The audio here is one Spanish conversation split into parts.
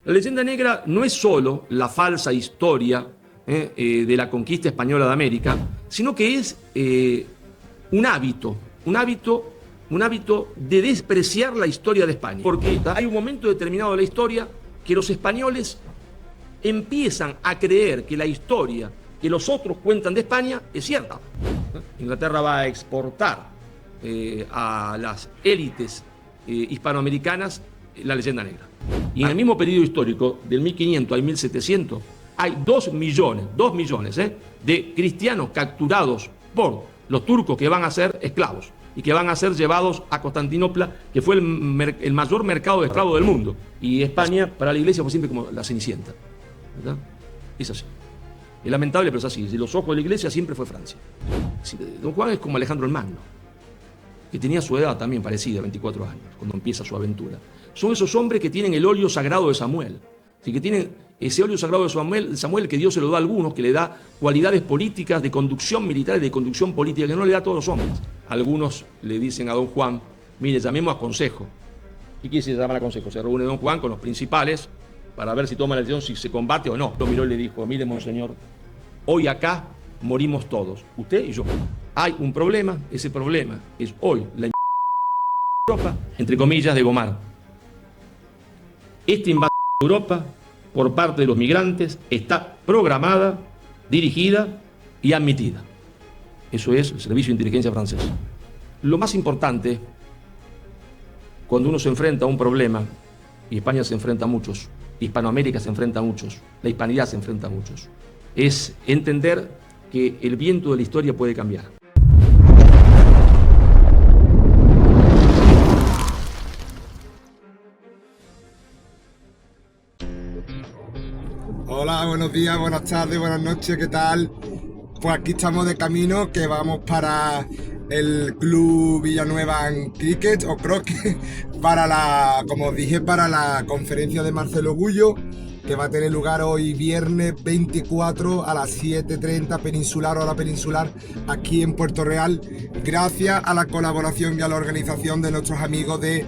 La leyenda negra no es solo la falsa historia de la conquista española de América, sino que es un hábito de despreciar la historia de España. Porque hay un momento determinado de la historia que los españoles empiezan a creer que la historia que los otros cuentan de España es cierta. Inglaterra va a exportar a las élites hispanoamericanas la leyenda negra. Y en el mismo periodo histórico, del 1500 al 1700, hay 2 millones de cristianos capturados por los turcos que van a ser esclavos y que van a ser llevados a Constantinopla, que fue el mayor mercado de esclavos del mundo. Y España, para la iglesia, fue siempre como la Cenicienta, ¿verdad? Es así. Es lamentable, pero es así. De los ojos de la iglesia siempre fue Francia. Don Juan es como Alejandro el Magno, que tenía su edad también parecida, 24 años, cuando empieza su aventura. Son esos hombres que tienen el óleo sagrado de Samuel. Así que tienen ese óleo sagrado de Samuel que Dios se lo da a algunos, que le da cualidades políticas de conducción militar y de conducción política, que no le da a todos los hombres. Algunos le dicen a don Juan, mire, llamemos a consejo. ¿Qué quiere decir llamar a consejo? Se reúne don Juan con los principales para ver si toma la decisión, si se combate o no. Lo miró y le dijo, mire, monseñor, hoy acá morimos todos, usted y yo. Hay un problema, ese problema es hoy la Europa, entre comillas, de Gomar. Esta invasión de Europa por parte de los migrantes está programada, dirigida y admitida. Eso es el Servicio de Inteligencia francés. Lo más importante, cuando uno se enfrenta a un problema, y España se enfrenta a muchos, Hispanoamérica se enfrenta a muchos, la hispanidad se enfrenta a muchos, es entender que el viento de la historia puede cambiar. Hola, buenos días, buenas tardes, buenas noches, ¿qué tal? Pues aquí estamos de camino, que vamos para el Club Villanueva en Cricket o Croquet, como os dije, para la conferencia de Marcelo Gullo, que va a tener lugar hoy viernes 24 a las 7:30 peninsular, hora peninsular, aquí en Puerto Real, gracias a la colaboración y a la organización de nuestros amigos de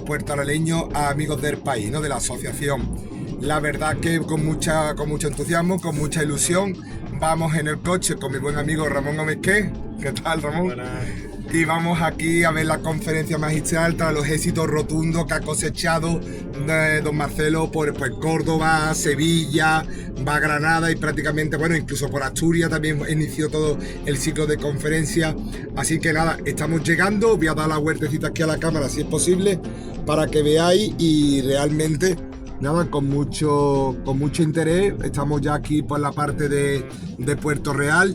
puertorriqueños, Amigos del País, ¿no? De la asociación. La verdad que con mucho entusiasmo, con mucha ilusión, vamos en el coche con mi buen amigo Ramón Gómez. ¿Qué tal, Ramón? Buenas. Y vamos aquí a ver la conferencia magistral tras los éxitos rotundos que ha cosechado don Marcelo por Córdoba, Sevilla, va a Granada y prácticamente, bueno, incluso por Asturias también inició todo el ciclo de conferencias. Así que nada, estamos llegando, voy a dar la vueltecita aquí a la cámara si es posible para que veáis y realmente... Nada, con mucho interés, estamos ya aquí por la parte de Puerto Real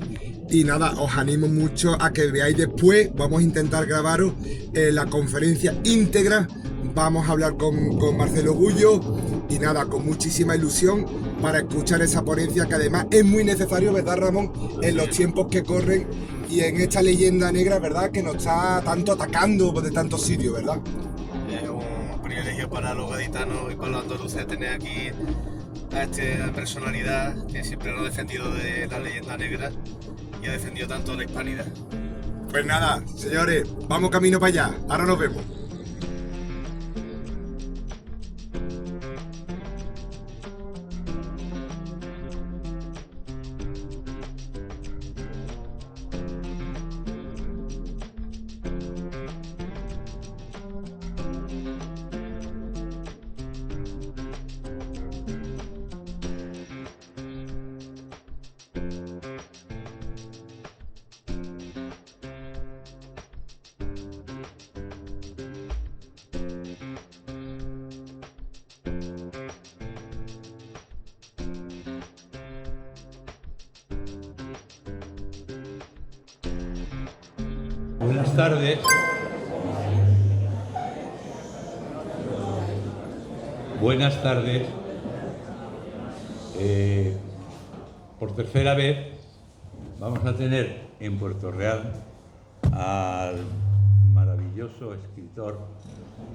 y nada, os animo mucho a que veáis después, vamos a intentar grabaros la conferencia íntegra, vamos a hablar con Marcelo Gullo y nada, con muchísima ilusión para escuchar esa ponencia que además es muy necesario, ¿verdad, Ramón? En los tiempos que corren y en esta leyenda negra, ¿verdad? Que nos está tanto atacando de tantos sitios, ¿verdad? Privilegio para los gaditanos y para los andaluces tener aquí a esta personalidad que siempre lo ha defendido de la leyenda negra y ha defendido tanto la hispanidad. Pues nada, señores, vamos camino para allá, ahora nos vemos. Buenas tardes. Buenas tardes. Por tercera vez vamos a tener en Puerto Real al maravilloso escritor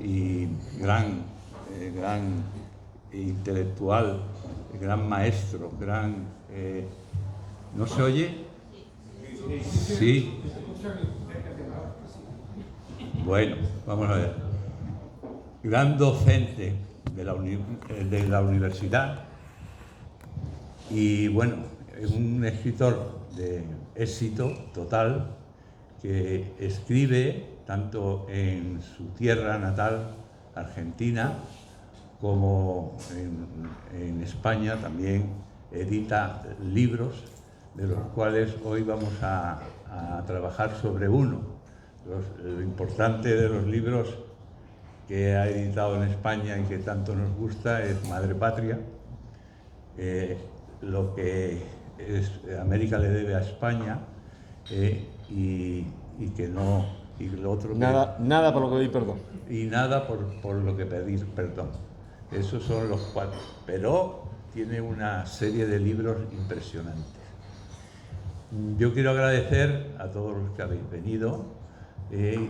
y gran intelectual, gran maestro, ¿no se oye? Sí. Bueno, vamos a ver. Gran docente de la universidad. Y bueno, es un escritor de éxito total que escribe tanto en su tierra natal, Argentina, como en España. También edita libros, de los cuales hoy vamos a trabajar sobre uno. Lo importante de los libros que ha editado en España y que tanto nos gusta es Madre Patria, lo que América le debe a España, y que no, y lo otro Nada por lo que doy perdón. y nada por lo que pedir perdón. Esos son los 4, pero tiene una serie de libros impresionantes. Yo quiero agradecer a todos los que habéis venido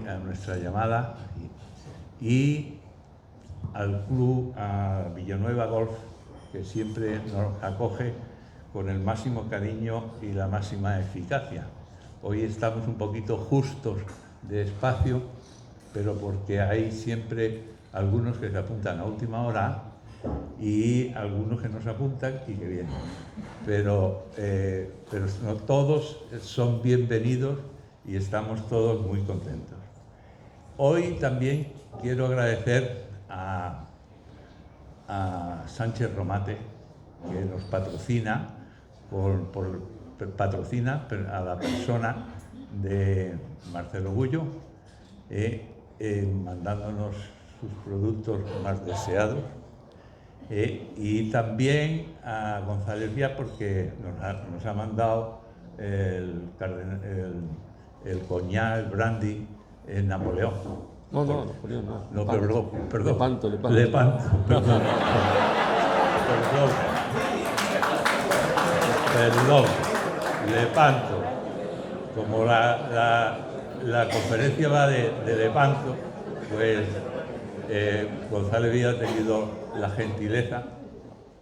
a nuestra llamada y al club, a Villanueva Golf, que siempre nos acoge con el máximo cariño y la máxima eficacia. Hoy estamos un poquito justos de espacio, pero porque hay siempre algunos que se apuntan a última hora y algunos que no se apuntan y que vienen. Pero no todos son bienvenidos y estamos todos muy contentos. Hoy también quiero agradecer a Sánchez Romate, que nos patrocina, patrocina a la persona de Marcelo Gullo, mandándonos sus productos más deseados, y también a González Vía, porque nos ha mandado el coñac, el brandy, Napoleón. No, Napoleón no. No, perdón. Lepanto. Lepanto, perdón. Perdón, Lepanto. Como la conferencia va de Lepanto, pues González Vía ha tenido la gentileza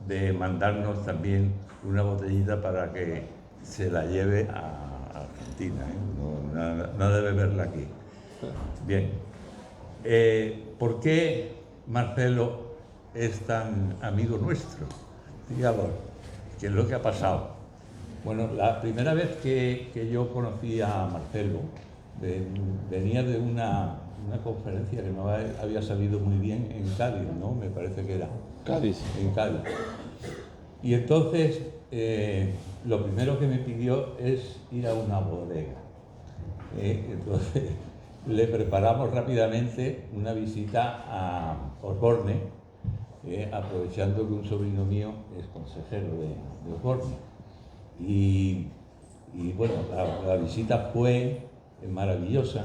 de mandarnos también una botellita para que se la lleve a Argentina, no debe verla aquí. Bien, ¿por qué Marcelo es tan amigo nuestro? Digamos, ¿qué es lo que ha pasado? Bueno, la primera vez que yo conocí a Marcelo, venía de una conferencia que no había salido muy bien en Cádiz, ¿no? Me parece que era. Cádiz. En Cádiz. Y entonces, lo primero que me pidió es ir a una bodega. Entonces, le preparamos rápidamente una visita a Osborne, aprovechando que un sobrino mío es consejero de Osborne. Y bueno, la visita fue maravillosa,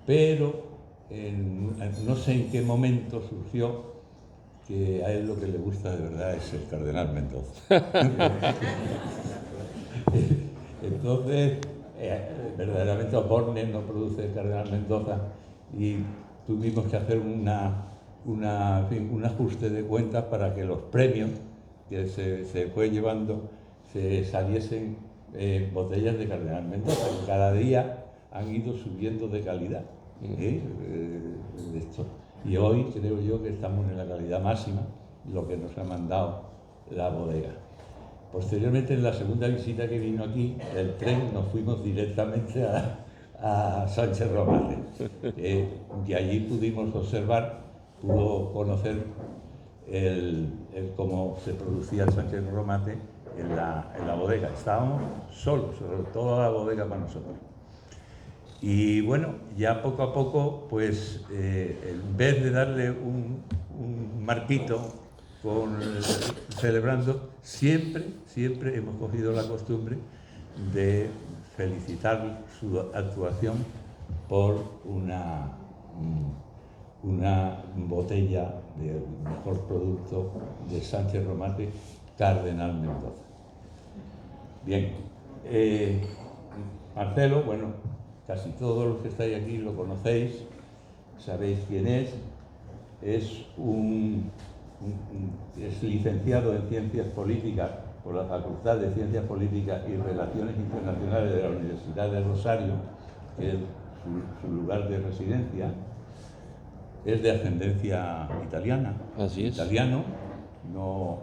pero no sé en qué momento surgió que a él lo que le gusta de verdad es el cardenal Mendoza. Entonces, verdaderamente Osborne no produce el cardenal Mendoza y tuvimos que hacer un ajuste de cuentas para que los premios que se fue llevando se saliesen botellas de cardenal Mendoza, y cada día han ido subiendo de calidad. De esto. Y hoy creo yo que estamos en la calidad máxima, lo que nos ha mandado la bodega. Posteriormente, en la segunda visita que vino aquí, el tren, nos fuimos directamente a Sánchez Romate. Y allí pudimos pudo conocer cómo se producía el Sánchez Romate en la bodega. Estábamos solos, toda la bodega para nosotros. Y bueno, ya poco a poco, pues en vez de darle un marquito celebrando, siempre hemos cogido la costumbre de felicitar su actuación por una botella del mejor producto de Sánchez Romate, Cardenal Mendoza. Bien, Marcelo, bueno, casi todos los que estáis aquí lo conocéis, sabéis quién es licenciado en Ciencias Políticas por la Facultad de Ciencias Políticas y Relaciones Internacionales de la Universidad de Rosario, que es su lugar de residencia. es de ascendencia italiana. Así es. Italiano, no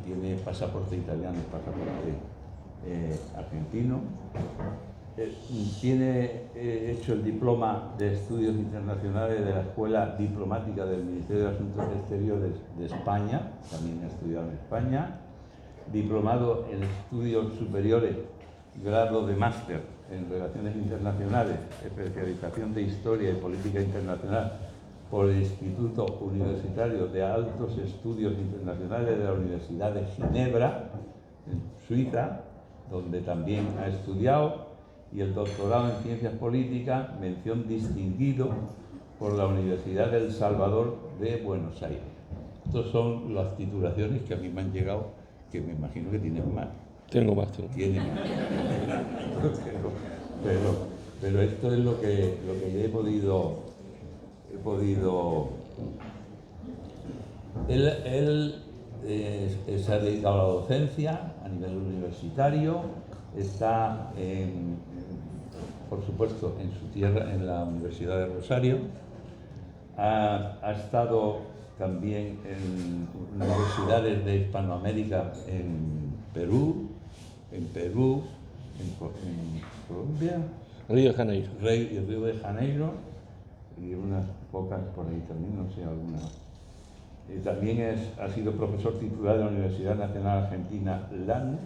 tiene pasaporte italiano, pasaporte argentino. Tiene hecho el diploma de Estudios Internacionales de la Escuela Diplomática del Ministerio de Asuntos Exteriores de España, también ha estudiado en España, diplomado en Estudios Superiores, grado de máster en Relaciones Internacionales, especialización de Historia y Política Internacional por el Instituto Universitario de Altos Estudios Internacionales de la Universidad de Ginebra, en Suiza, donde también ha estudiado, y el doctorado en Ciencias Políticas, mención distinguido por la Universidad del Salvador de Buenos Aires. Estas son las titulaciones que a mí me han llegado, que me imagino que tienen más. Tengo más. Tiene más. Pero esto es lo que yo he podido. Él se ha dedicado a la docencia a nivel universitario, está por supuesto en su tierra, en la Universidad de Rosario, ha estado también en universidades de Hispanoamérica en Perú, en Colombia, Río de Janeiro. Río de Janeiro, y unas pocas por ahí también, no sé, algunas. También ha sido profesor titular de la Universidad Nacional Argentina LAN,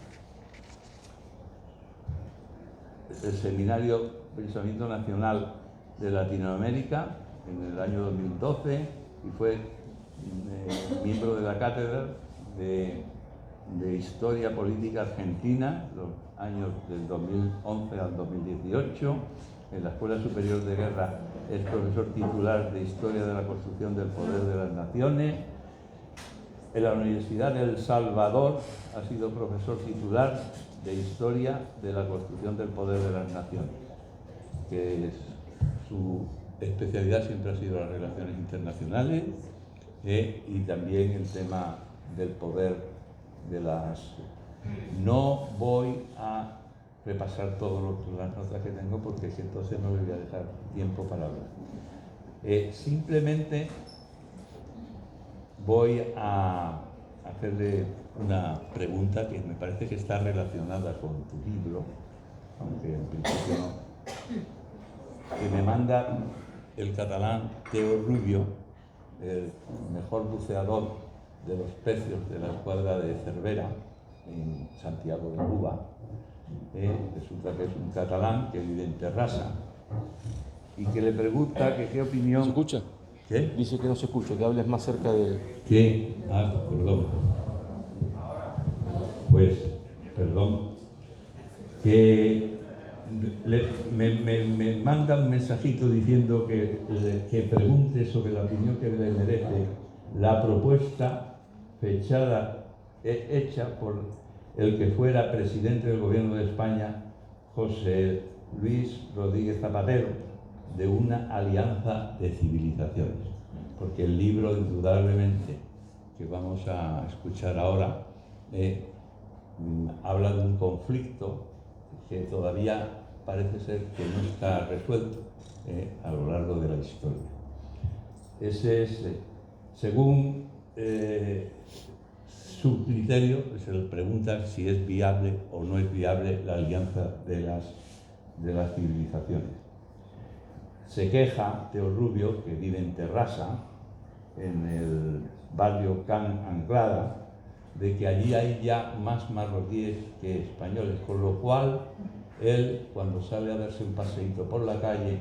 el Seminario Pensamiento Nacional de Latinoamérica en el año 2012, y fue miembro de la cátedra de Historia Política Argentina, los años del 2011 al 2018. En la Escuela Superior de Guerra es profesor titular de Historia de la Construcción del Poder de las Naciones. En la Universidad de El Salvador ha sido profesor titular de Historia de la Construcción del Poder de las Naciones, que es su especialidad siempre ha sido las relaciones internacionales y también el tema del poder de las... No voy a repasar todas las notas que tengo porque es que entonces no le voy a dejar tiempo para hablar. Simplemente voy a hacerle una pregunta que me parece que está relacionada con tu libro, aunque en principio no, que me manda el catalán Teo Rubio, el mejor buceador de los pecios de la escuadra de Cervera en Santiago de Cuba. Resulta que es un catalán que vive en Terrassa y que le pregunta que qué opinión... ¿Se escucha? ¿Qué? Dice que no se escucha, que hables más cerca de... ¿Qué? Perdón. Pues, perdón. Que me manda un mensajito diciendo que pregunte sobre la opinión que le merece la propuesta hecha por el que fuera presidente del Gobierno de España, José Luis Rodríguez Zapatero, de una alianza de civilizaciones. Porque el libro, indudablemente, que vamos a escuchar ahora, habla de un conflicto que todavía parece ser que no está resuelto a lo largo de la historia. Ese es, según su criterio, se le pregunta si es viable o no es viable la alianza de las civilizaciones. Se queja Teo Rubio, que vive en Terrassa, en el barrio Can Anglada, de que allí hay ya más marroquíes que españoles, con lo cual él, cuando sale a darse un paseíto por la calle,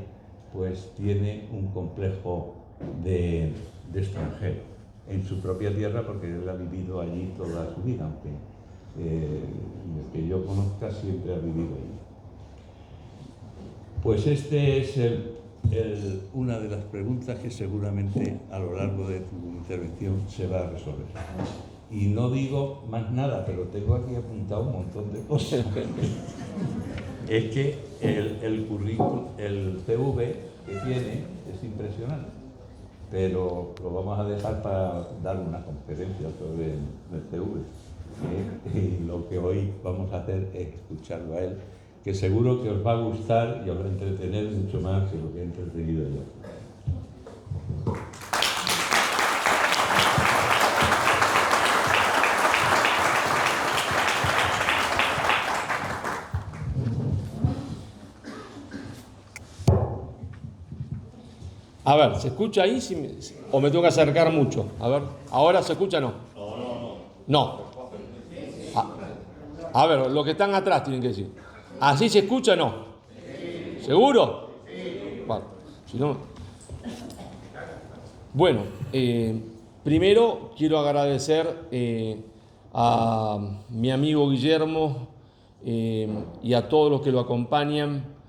pues tiene un complejo de extranjero en su propia tierra, porque él ha vivido allí toda su vida, aunque que yo conozca siempre ha vivido allí. Pues este es una de las preguntas que seguramente a lo largo de tu intervención se va a resolver. Y no digo más nada, pero tengo aquí apuntado un montón de cosas. Es que el currículum, el CV que tiene es impresionante, pero lo vamos a dejar para dar una conferencia sobre el CV. Y lo que hoy vamos a hacer es escucharlo a él, que seguro que os va a gustar y os va a entretener mucho más que lo que he entretenido yo. A ver, ¿se escucha ahí o me tengo que acercar mucho? A ver, ¿ahora se escucha o no? No. A ver, los que están atrás tienen que decir. ¿Así se escucha o no? ¿Seguro? Vale. Si no... Bueno, primero quiero agradecer a mi amigo Guillermo y a todos los que lo acompañan,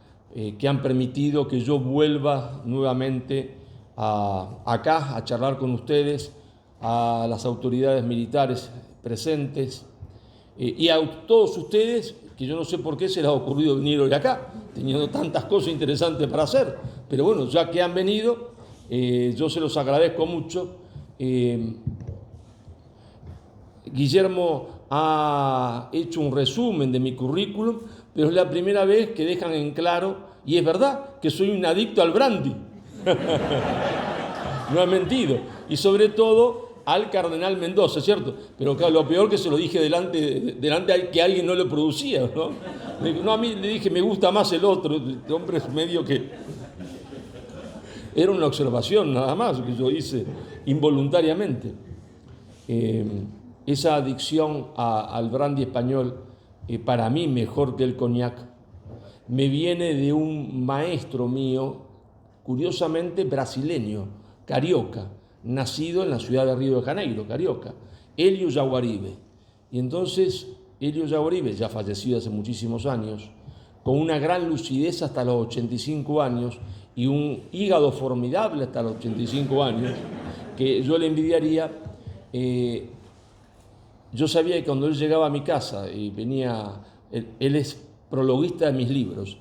que han permitido que yo vuelva nuevamente acá a charlar con ustedes, a las autoridades militares presentes y a todos ustedes, que yo no sé por qué se les ha ocurrido venir hoy acá, teniendo tantas cosas interesantes para hacer, pero bueno, ya que han venido, yo se los agradezco mucho. Guillermo ha hecho un resumen de mi currículum, pero es la primera vez que dejan en claro, y es verdad, que soy un adicto al brandy. No he mentido. Y sobre todo al cardenal Mendoza, ¿cierto? Pero claro, lo peor que se lo dije delante de que alguien no lo producía, ¿no? No, a mí le dije, me gusta más el otro. Este hombre es medio que... Era una observación nada más que yo hice involuntariamente. Esa adicción al brandy español, para mí mejor que el coñac, me viene de un maestro mío, curiosamente brasileño, carioca, nacido en la ciudad de Río de Janeiro, carioca, Hélio Jaguaribe. Y entonces Hélio Jaguaribe, ya fallecido hace muchísimos años, con una gran lucidez hasta los 85 años y un hígado formidable hasta los 85 años, que yo le envidiaría. Yo sabía que cuando él llegaba a mi casa y venía, él es prologuista de mis libros,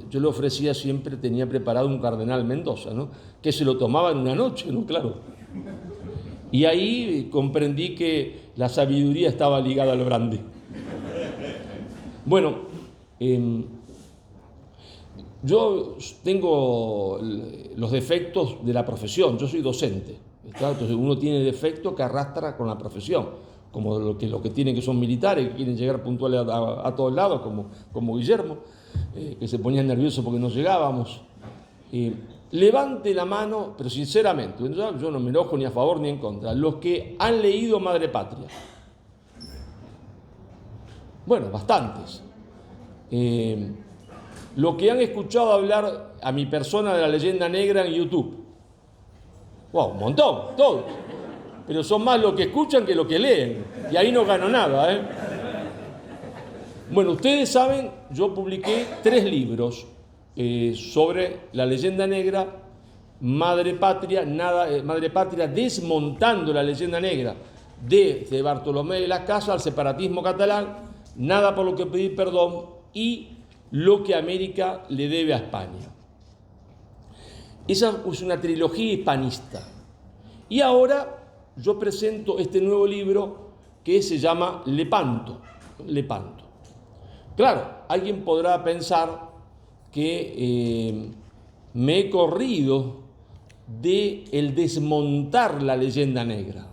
yo le ofrecía siempre, tenía preparado un cardenal Mendoza, ¿no? Que se lo tomaba en una noche, ¿no? Claro. Y ahí comprendí que la sabiduría estaba ligada al brandy. Bueno, yo tengo los defectos de la profesión, yo soy docente, ¿está? Entonces uno tiene defectos que arrastra con la profesión, como lo que tienen, que son militares, que quieren llegar puntuales a todos lados, como Guillermo, que se ponía nervioso porque no llegábamos. Levante la mano, pero sinceramente, yo no me enojo ni a favor ni en contra, los que han leído Madre Patria. Bueno, bastantes. Los que han escuchado hablar a mi persona de la leyenda negra en YouTube. Wow, un montón, todos. Pero son más los que escuchan que los que leen. Y ahí no gano nada, ¿eh? Bueno, ustedes saben, yo publiqué 3 libros sobre la leyenda negra, Madre Patria, desmontando la leyenda negra, desde Bartolomé de las Casas al separatismo catalán, Nada por lo que pedir perdón y Lo que América le debe a España. Esa es una trilogía hispanista. Y ahora yo presento este nuevo libro que se llama Lepanto. Claro, alguien podrá pensar que me he corrido de el desmontar la leyenda negra.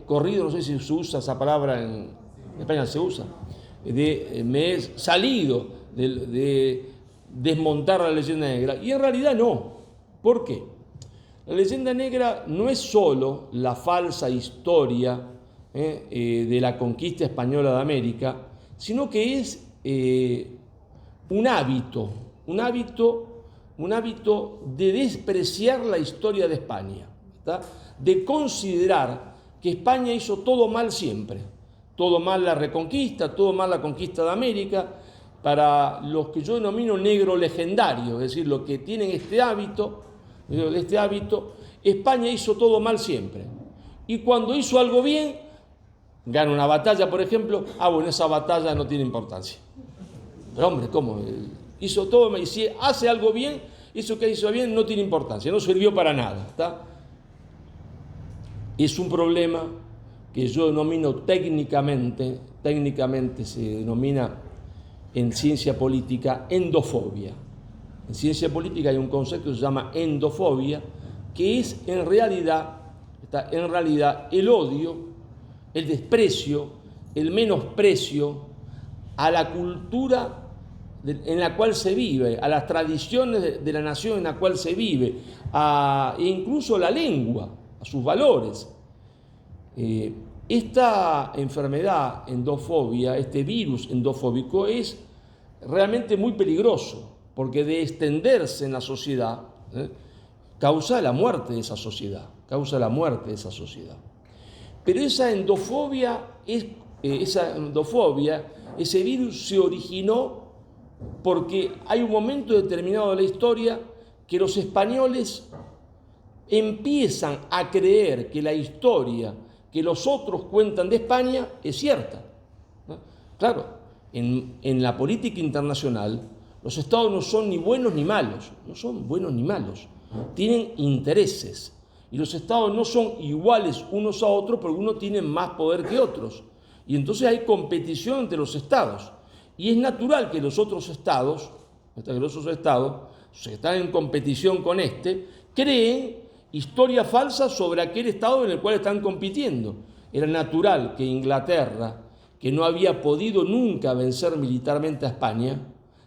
Corrido, no sé si se usa esa palabra en España, se usa. Me he salido de desmontar la leyenda negra. Y en realidad no. ¿Por qué? La leyenda negra no es solo la falsa historia de la conquista española de América, sino que es un hábito de despreciar la historia de España, ¿está? De considerar que España hizo todo mal siempre, todo mal la reconquista, todo mal la conquista de América, para los que yo denomino negro legendario, es decir, los que tienen este hábito, España hizo todo mal siempre. Y cuando hizo algo bien, gana una batalla, por ejemplo, bueno, esa batalla no tiene importancia. Pero hombre, ¿cómo? Hizo todo mal, y si hace algo bien, eso que hizo bien no tiene importancia, no sirvió para nada, ¿está? Es un problema que yo denomino técnicamente se denomina en ciencia política endofobia. En ciencia política hay un concepto que se llama endofobia, que es en realidad el odio, el desprecio, el menosprecio a la cultura en la cual se vive, a las tradiciones de la nación en la cual se vive, e incluso la lengua, a sus valores. Esta enfermedad, endofobia, este virus endofóbico, es realmente muy peligroso, porque de extenderse en la sociedad, causa la muerte de esa sociedad, Pero esa endofobia, ese virus se originó porque hay un momento determinado de la historia que los españoles empiezan a creer que la historia que los otros cuentan de España es cierta, ¿no? Claro, en la política internacional los estados no son ni buenos ni malos, tienen intereses, y los estados no son iguales unos a otros porque unos tienen más poder que otros, y entonces hay competición entre los estados, y es natural que los otros estados, que están en competición con creen historias falsas sobre aquel estado en el cual están compitiendo. Era natural que Inglaterra, que no había podido nunca vencer militarmente a España,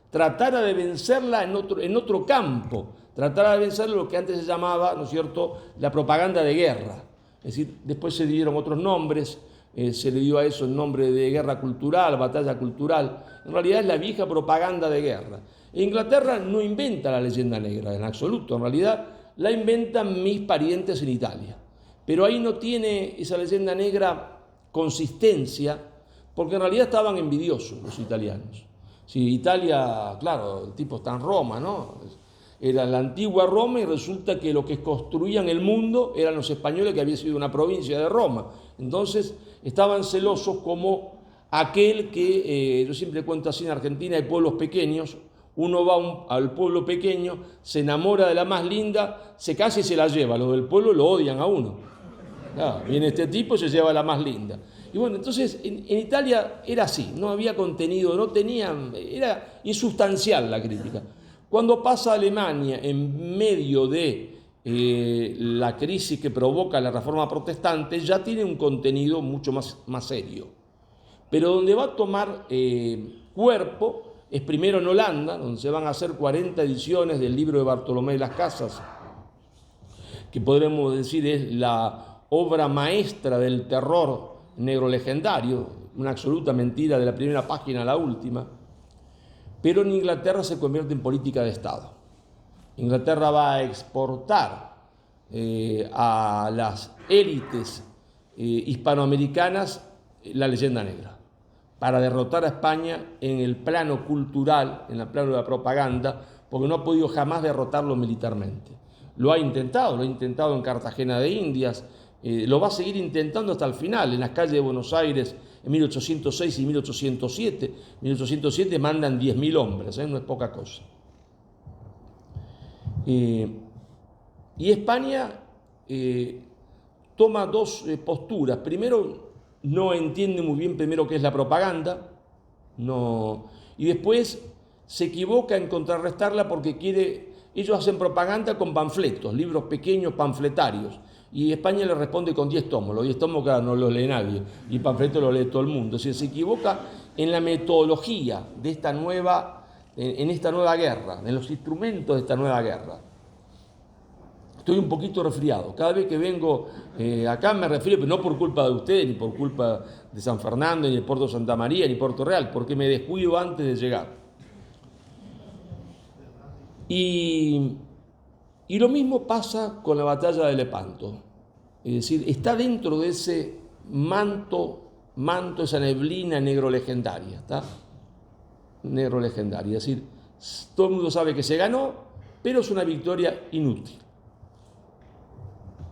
tratara de vencerla en otro campo, tratara de vencer lo que antes se llamaba, ¿no es cierto?, la propaganda de guerra. Es decir, después se dieron otros nombres, se le dio a eso el nombre de guerra cultural, batalla cultural. En realidad es la vieja propaganda de guerra. Inglaterra no inventa la leyenda negra en absoluto, en realidad la inventan mis parientes en Italia. Pero ahí no tiene esa leyenda negra consistencia, porque en realidad estaban envidiosos los italianos. Si Italia, claro, el tipo está en Roma, ¿no? Era la antigua Roma y resulta que los que construían el mundo eran los españoles, que había sido una provincia de Roma. Entonces estaban celosos como aquel que, yo siempre cuento así, en Argentina hay pueblos pequeños, uno va al pueblo pequeño, se enamora de la más linda, se casa y se la lleva, los del pueblo lo odian a uno. Claro, viene este tipo y se lleva a la más linda. Y bueno, entonces en Italia era así, no había contenido, era insustancial la crítica. Cuando pasa a Alemania en medio de la crisis que provoca la Reforma Protestante, ya tiene un contenido mucho más serio. Pero donde va a tomar cuerpo es primero en Holanda, donde se van a hacer 40 ediciones del libro de Bartolomé de las Casas, que podremos decir es la obra maestra del terror negro legendario, una absoluta mentira de la primera página a la última. Pero en Inglaterra se convierte en política de Estado. Inglaterra va a exportar a las élites hispanoamericanas la leyenda negra, para derrotar a España en el plano cultural, en el plano de la propaganda, porque no ha podido jamás derrotarlo militarmente. Lo ha intentado en Cartagena de Indias, lo va a seguir intentando hasta el final, en las calles de Buenos Aires, en 1806 y 1807. En 1807 mandan 10.000 hombres, no es poca cosa. Y España toma dos posturas. Primero, no entiende muy bien qué es la propaganda, y después se equivoca en contrarrestarla porque ellos hacen propaganda con panfletos, libros pequeños panfletarios, y España le responde con 10 tomos. Los 10 tomos, claro, no los lee nadie, y el panfleto lo lee todo el mundo. Es decir, se equivoca en la metodología de esta nueva guerra, en los instrumentos de esta nueva guerra. Estoy un poquito resfriado. Cada vez que vengo acá me resfrío, pero no por culpa de ustedes, ni por culpa de San Fernando, ni de Puerto Santa María, ni Puerto Real, porque me descuido antes de llegar. Y lo mismo pasa con la batalla de Lepanto. Es decir, está dentro de ese manto, esa neblina negro legendaria, ¿está? Negro legendaria. Es decir, todo el mundo sabe que se ganó, pero es una victoria inútil.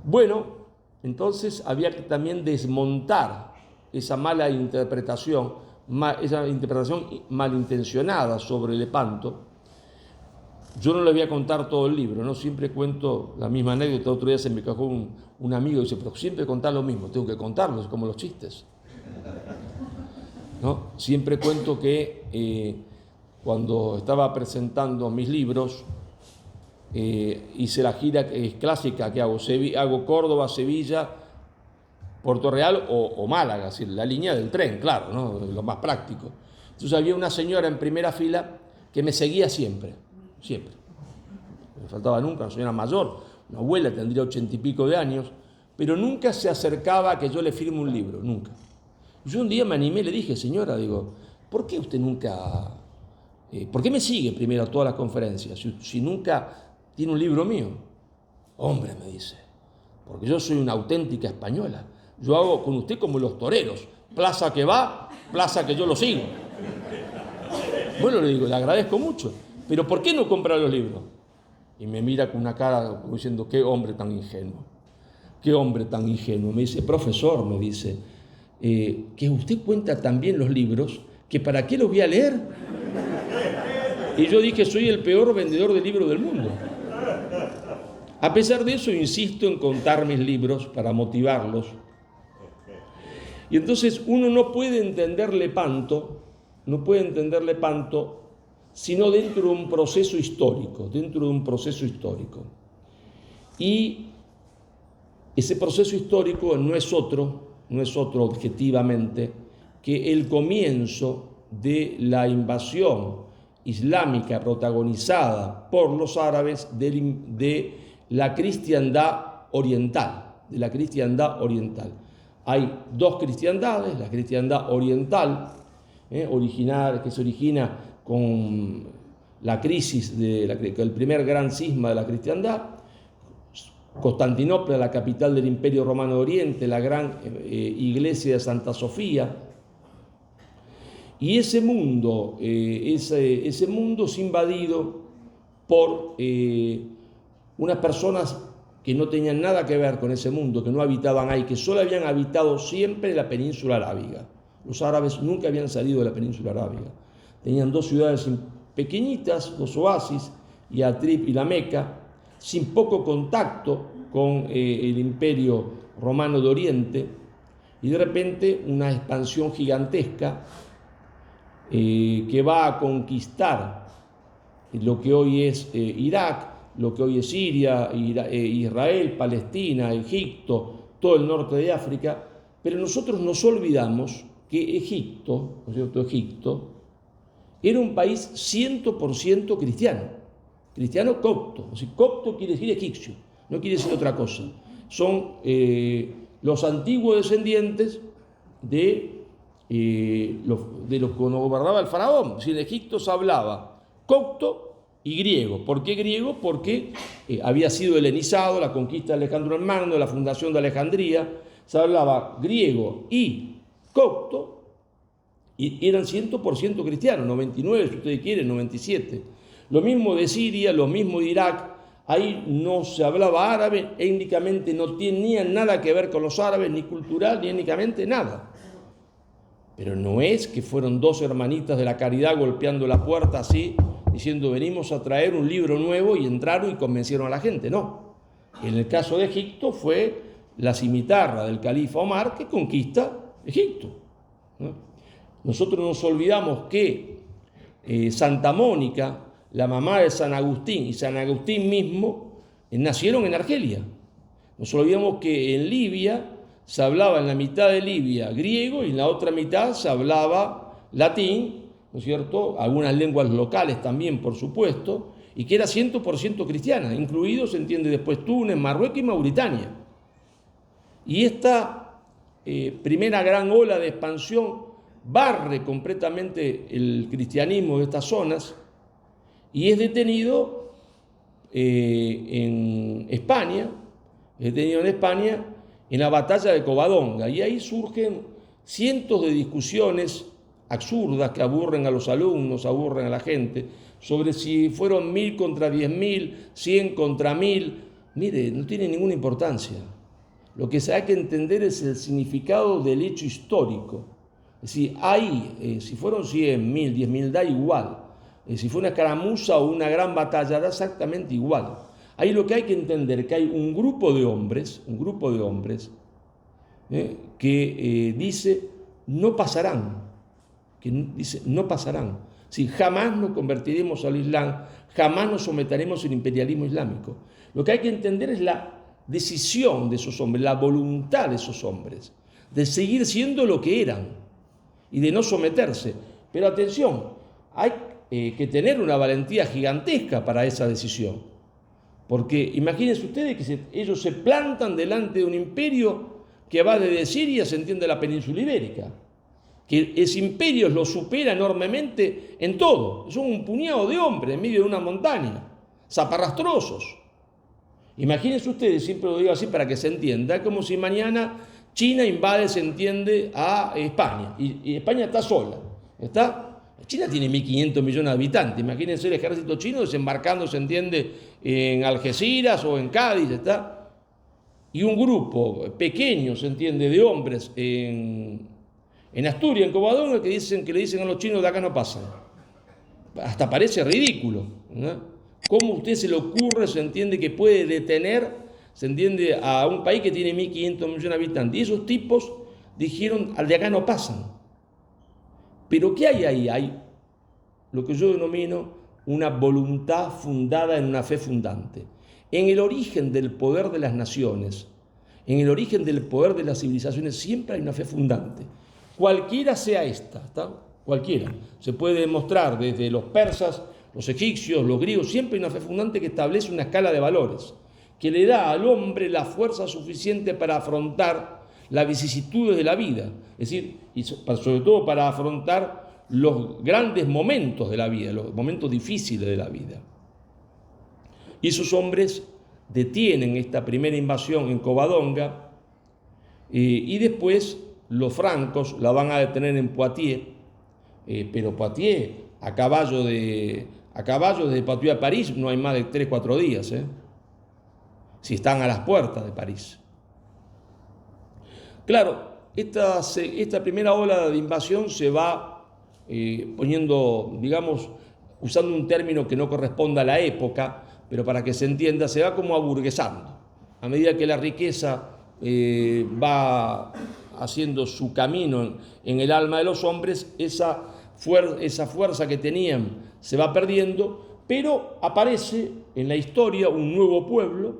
Bueno, entonces había que también desmontar esa mala interpretación, esa interpretación malintencionada sobre Lepanto. Yo no le voy a contar todo el libro, ¿no? Siempre cuento la misma anécdota. Otro día se me quejó un amigo y dice, pero siempre contás lo mismo. Tengo que contarlo, es como los chistes, ¿no? Siempre cuento que cuando estaba presentando mis libros, hice la gira clásica que hago Córdoba, Sevilla, Puerto Real o Málaga, es decir, la línea del tren, claro, ¿no? Lo más práctico. Entonces había una señora en primera fila que me seguía siempre, siempre. No me faltaba nunca, una señora mayor, una abuela, tendría 80 y pico de años, pero nunca se acercaba a que yo le firme un libro, nunca. Yo un día me animé, le dije, señora, digo, ¿por qué usted nunca, por qué me sigue primero a todas las conferencias si nunca tiene un libro mío? Hombre, me dice, porque yo soy una auténtica española. Yo hago con usted como los toreros, plaza que va, plaza que yo lo sigo. Bueno, le digo, le agradezco mucho, pero ¿por qué no compra los libros? Y me mira con una cara como diciendo, qué hombre tan ingenuo, qué hombre tan ingenuo. Me dice, profesor, me dice, que usted cuenta tan bien los libros, que ¿para qué los voy a leer? Y yo dije, soy el peor vendedor de libros del mundo. A pesar de eso, insisto en contar mis libros para motivarlos. Y entonces uno no puede entenderle Lepanto, sino dentro de un proceso histórico, Y ese proceso histórico no es otro objetivamente que el comienzo de la invasión islámica protagonizada por los árabes de la cristiandad oriental, Hay dos cristiandades, la cristiandad oriental, que se origina con la crisis el primer gran cisma de la cristiandad, Constantinopla, la capital del Imperio Romano de Oriente, la gran iglesia de Santa Sofía. Y ese mundo es invadido por unas personas que no tenían nada que ver con ese mundo, que no habitaban ahí, que solo habían habitado siempre la península arábiga. Los árabes nunca habían salido de la península arábiga. Tenían dos ciudades pequeñitas, dos oasis, Yatrib y la Meca, sin poco contacto con el Imperio Romano de Oriente, y de repente una expansión gigantesca que va a conquistar lo que hoy es Irak, lo que hoy es Siria, Israel, Palestina, Egipto, todo el norte de África. Pero nosotros nos olvidamos que Egipto, ¿no es cierto? Egipto era un país 100% cristiano copto. O sea, copto quiere decir egipcio, no quiere decir otra cosa. Son los antiguos descendientes de los que gobernaba el faraón. Si en Egipto se hablaba copto y griego. ¿Por qué griego? Porque había sido helenizado, la conquista de Alejandro el Magno, la fundación de Alejandría, se hablaba griego y copto, y eran 100% cristianos, 99 si ustedes quieren, 97. Lo mismo de Siria, lo mismo de Irak, ahí no se hablaba árabe, étnicamente no tenían nada que ver con los árabes, ni cultural, ni étnicamente nada. Pero no es que fueron dos hermanitas de la caridad golpeando la puerta así, diciendo venimos a traer un libro nuevo, y entraron y convencieron a la gente, no. En el caso de Egipto fue la cimitarra del califa Omar que conquista Egipto, ¿no? Nosotros nos olvidamos que Santa Mónica, la mamá de San Agustín, y San Agustín mismo nacieron en Argelia. Nos olvidamos que en Libia se hablaba en la mitad de Libia griego y en la otra mitad se hablaba latín, ¿no es cierto? Algunas lenguas locales también, por supuesto, y que era 100% cristiana, incluidos, se entiende, después Túnez, Marruecos y Mauritania. Y esta primera gran ola de expansión barre completamente el cristianismo de estas zonas y es detenido en España, en la batalla de Covadonga, y ahí surgen cientos de discusiones absurdas que aburren a los alumnos, aburren a la gente, sobre si fueron 1000 contra 10.000, 100 contra 1000. Mire, no tiene ninguna importancia. Lo que se hay que entender es el significado del hecho histórico. Es decir, si fueron 100, 1000, 10.000, da igual. Si fue una escaramuza o una gran batalla, da exactamente igual. Ahí lo que hay que entender es que hay un grupo de hombres que dice no pasarán, Si jamás nos convertiremos al Islam, jamás nos someteremos al imperialismo islámico. Lo que hay que entender es la decisión de esos hombres, la voluntad de esos hombres, de seguir siendo lo que eran y de no someterse. Pero atención, que tener una valentía gigantesca para esa decisión. Porque imagínense ustedes que ellos se plantan delante de un imperio que va desde Siria, se entiende, la península ibérica. Que ese imperio los supera enormemente en todo. Son un puñado de hombres en medio de una montaña, zaparrastrosos. Imagínense ustedes, siempre lo digo así para que se entienda, como si mañana China invade, se entiende, a España. Y España está sola. China tiene 1.500 millones de habitantes. Imagínense el ejército chino desembarcando, se entiende, en Algeciras o en Cádiz, ¿está? Y un grupo pequeño, se entiende, de hombres en Asturias, en Covadonga, que le dicen a los chinos: de acá no pasan. Hasta parece ridículo, ¿no? ¿Cómo a usted se le ocurre, se entiende, que puede detener, se entiende, a un país que tiene 1.500 millones de habitantes? Y esos tipos dijeron: al de acá no pasan. Pero ¿qué hay ahí? Hay lo que yo denomino una voluntad fundada en una fe fundante. En el origen del poder de las naciones, en el origen del poder de las civilizaciones, siempre hay una fe fundante. Cualquiera sea esta, ¿está? Cualquiera. Se puede demostrar desde los persas, los egipcios, los griegos, siempre hay una fe fundante que establece una escala de valores, que le da al hombre la fuerza suficiente para afrontar las vicisitudes de la vida, es decir, y sobre todo para afrontar los grandes momentos de la vida, los momentos difíciles de la vida. Y esos hombres detienen esta primera invasión en Covadonga, y después los francos la van a detener en Poitiers, pero Poitiers, a caballo de Poitiers a París, no hay más de 3-4 días, si están a las puertas de París. Claro, esta primera ola de invasión se va poniendo, digamos, usando un término que no corresponde a la época, pero para que se entienda, se va como aburguesando. A medida que la riqueza va haciendo su camino en el alma de los hombres, esa fuerza que tenían se va perdiendo, pero aparece en la historia un nuevo pueblo,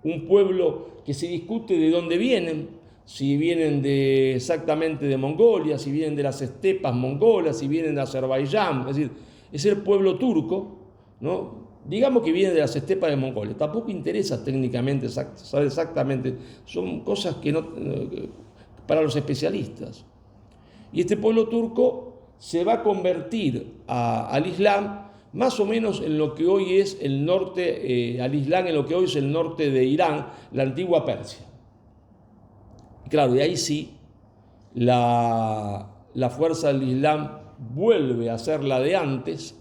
un pueblo que se discute de dónde vienen, si vienen exactamente de Mongolia, si vienen de las estepas mongolas, si vienen de Azerbaiyán, es decir, es el pueblo turco, ¿no? Digamos que viene de las estepas de Mongolia, tampoco interesa técnicamente saber exactamente, son cosas que no, para los especialistas. Y este pueblo turco se va a convertir al Islam más o menos en lo que hoy es el norte, al Islam en lo que hoy es el norte de Irán, la antigua Persia. Y claro, y ahí sí, la fuerza del Islam vuelve a ser la de antes,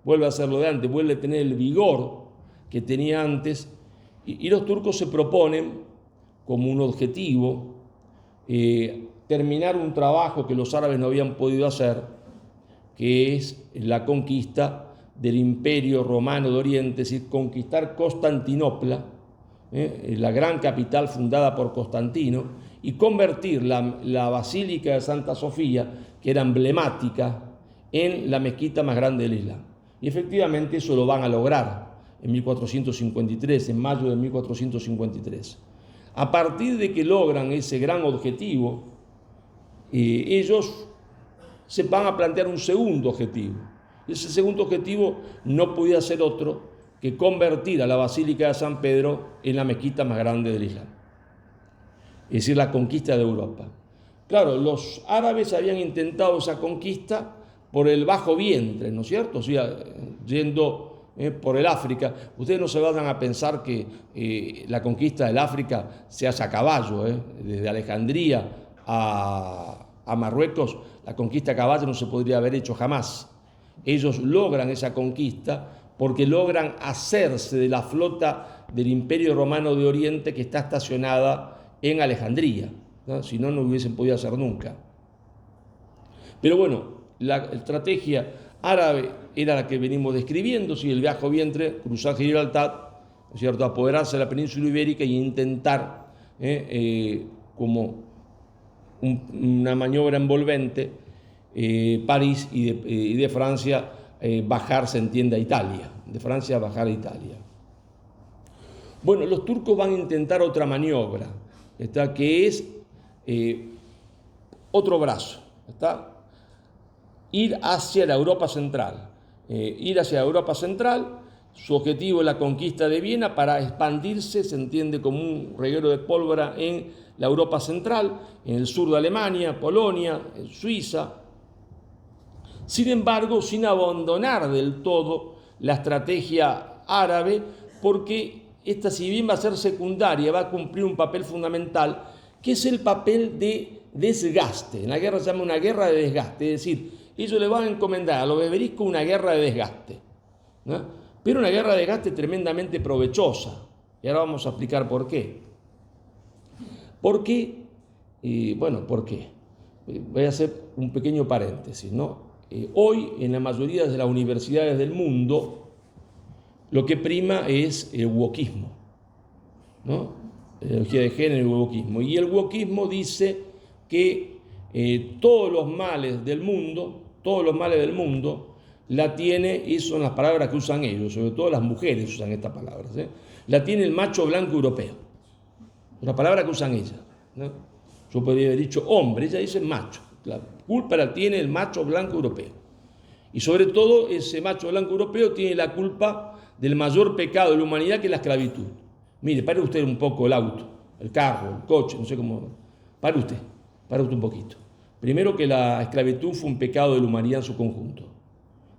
vuelve a tener el vigor que tenía antes, y los turcos se proponen como un objetivo terminar un trabajo que los árabes no habían podido hacer, que es la conquista del Imperio Romano de Oriente, es decir, conquistar Constantinopla, la gran capital fundada por Constantino, y convertir la Basílica de Santa Sofía, que era emblemática, en la mezquita más grande del Islam. Y efectivamente eso lo van a lograr en 1453, en mayo de 1453. A partir de que logran ese gran objetivo, ellos se van a plantear un segundo objetivo. Y ese segundo objetivo no podía ser otro que convertir a la Basílica de San Pedro en la mezquita más grande del Islam, es decir, la conquista de Europa. Claro, los árabes habían intentado esa conquista por el bajo vientre, ¿no es cierto? O sea, yendo por el África. Ustedes no se vayan a pensar que la conquista del África se hace a caballo, desde Alejandría a Marruecos, la conquista a caballo no se podría haber hecho jamás. Ellos logran esa conquista porque logran hacerse de la flota del Imperio Romano de Oriente que está estacionada en Alejandría, ¿no? Si no, no hubiesen podido hacer nunca. Pero bueno, la estrategia árabe era la que venimos describiendo, ¿sí? El bajo vientre, cruzar Gibraltar, ¿no es cierto?, apoderarse de la península ibérica y intentar, como una maniobra envolvente, París y de Francia bajar, se entiende, a Italia. De Francia bajar a Italia. Bueno, los turcos van a intentar otra maniobra, que es otro brazo, ir hacia la Europa central. ir hacia Europa Central. Su objetivo es la conquista de Viena para expandirse, se entiende, como un reguero de pólvora en la Europa Central, en el sur de Alemania, Polonia, en Suiza. Sin embargo, sin abandonar del todo la estrategia árabe, porque esta, si bien va a ser secundaria, va a cumplir un papel fundamental, que es el papel de desgaste. En la guerra se llama una guerra de desgaste, es decir, ellos le van a encomendar a los beberiscos una guerra de desgaste, ¿no? Pero una guerra de desgaste tremendamente provechosa. Y ahora vamos a explicar por qué. ¿Por qué? ¿Por qué? Voy a hacer un pequeño paréntesis, ¿no? Hoy, en la mayoría de las universidades del mundo, lo que prima es el wokismo, ¿no? La ideología de género y el wokismo. Y el wokismo dice que todos los males del mundo, la tiene, y son las palabras que usan ellos, sobre todo las mujeres usan estas palabras, la tiene el macho blanco europeo. Una palabra que usan ellas, ¿no? Yo podría haber dicho hombre, ella dice macho. La culpa la tiene el macho blanco europeo. Y sobre todo ese macho blanco europeo tiene la culpa del mayor pecado de la humanidad, que es la esclavitud. Mire, pare usted un poco el auto, el carro, el coche, no sé cómo. Pare usted un poquito. Primero, que la esclavitud fue un pecado de la humanidad en su conjunto.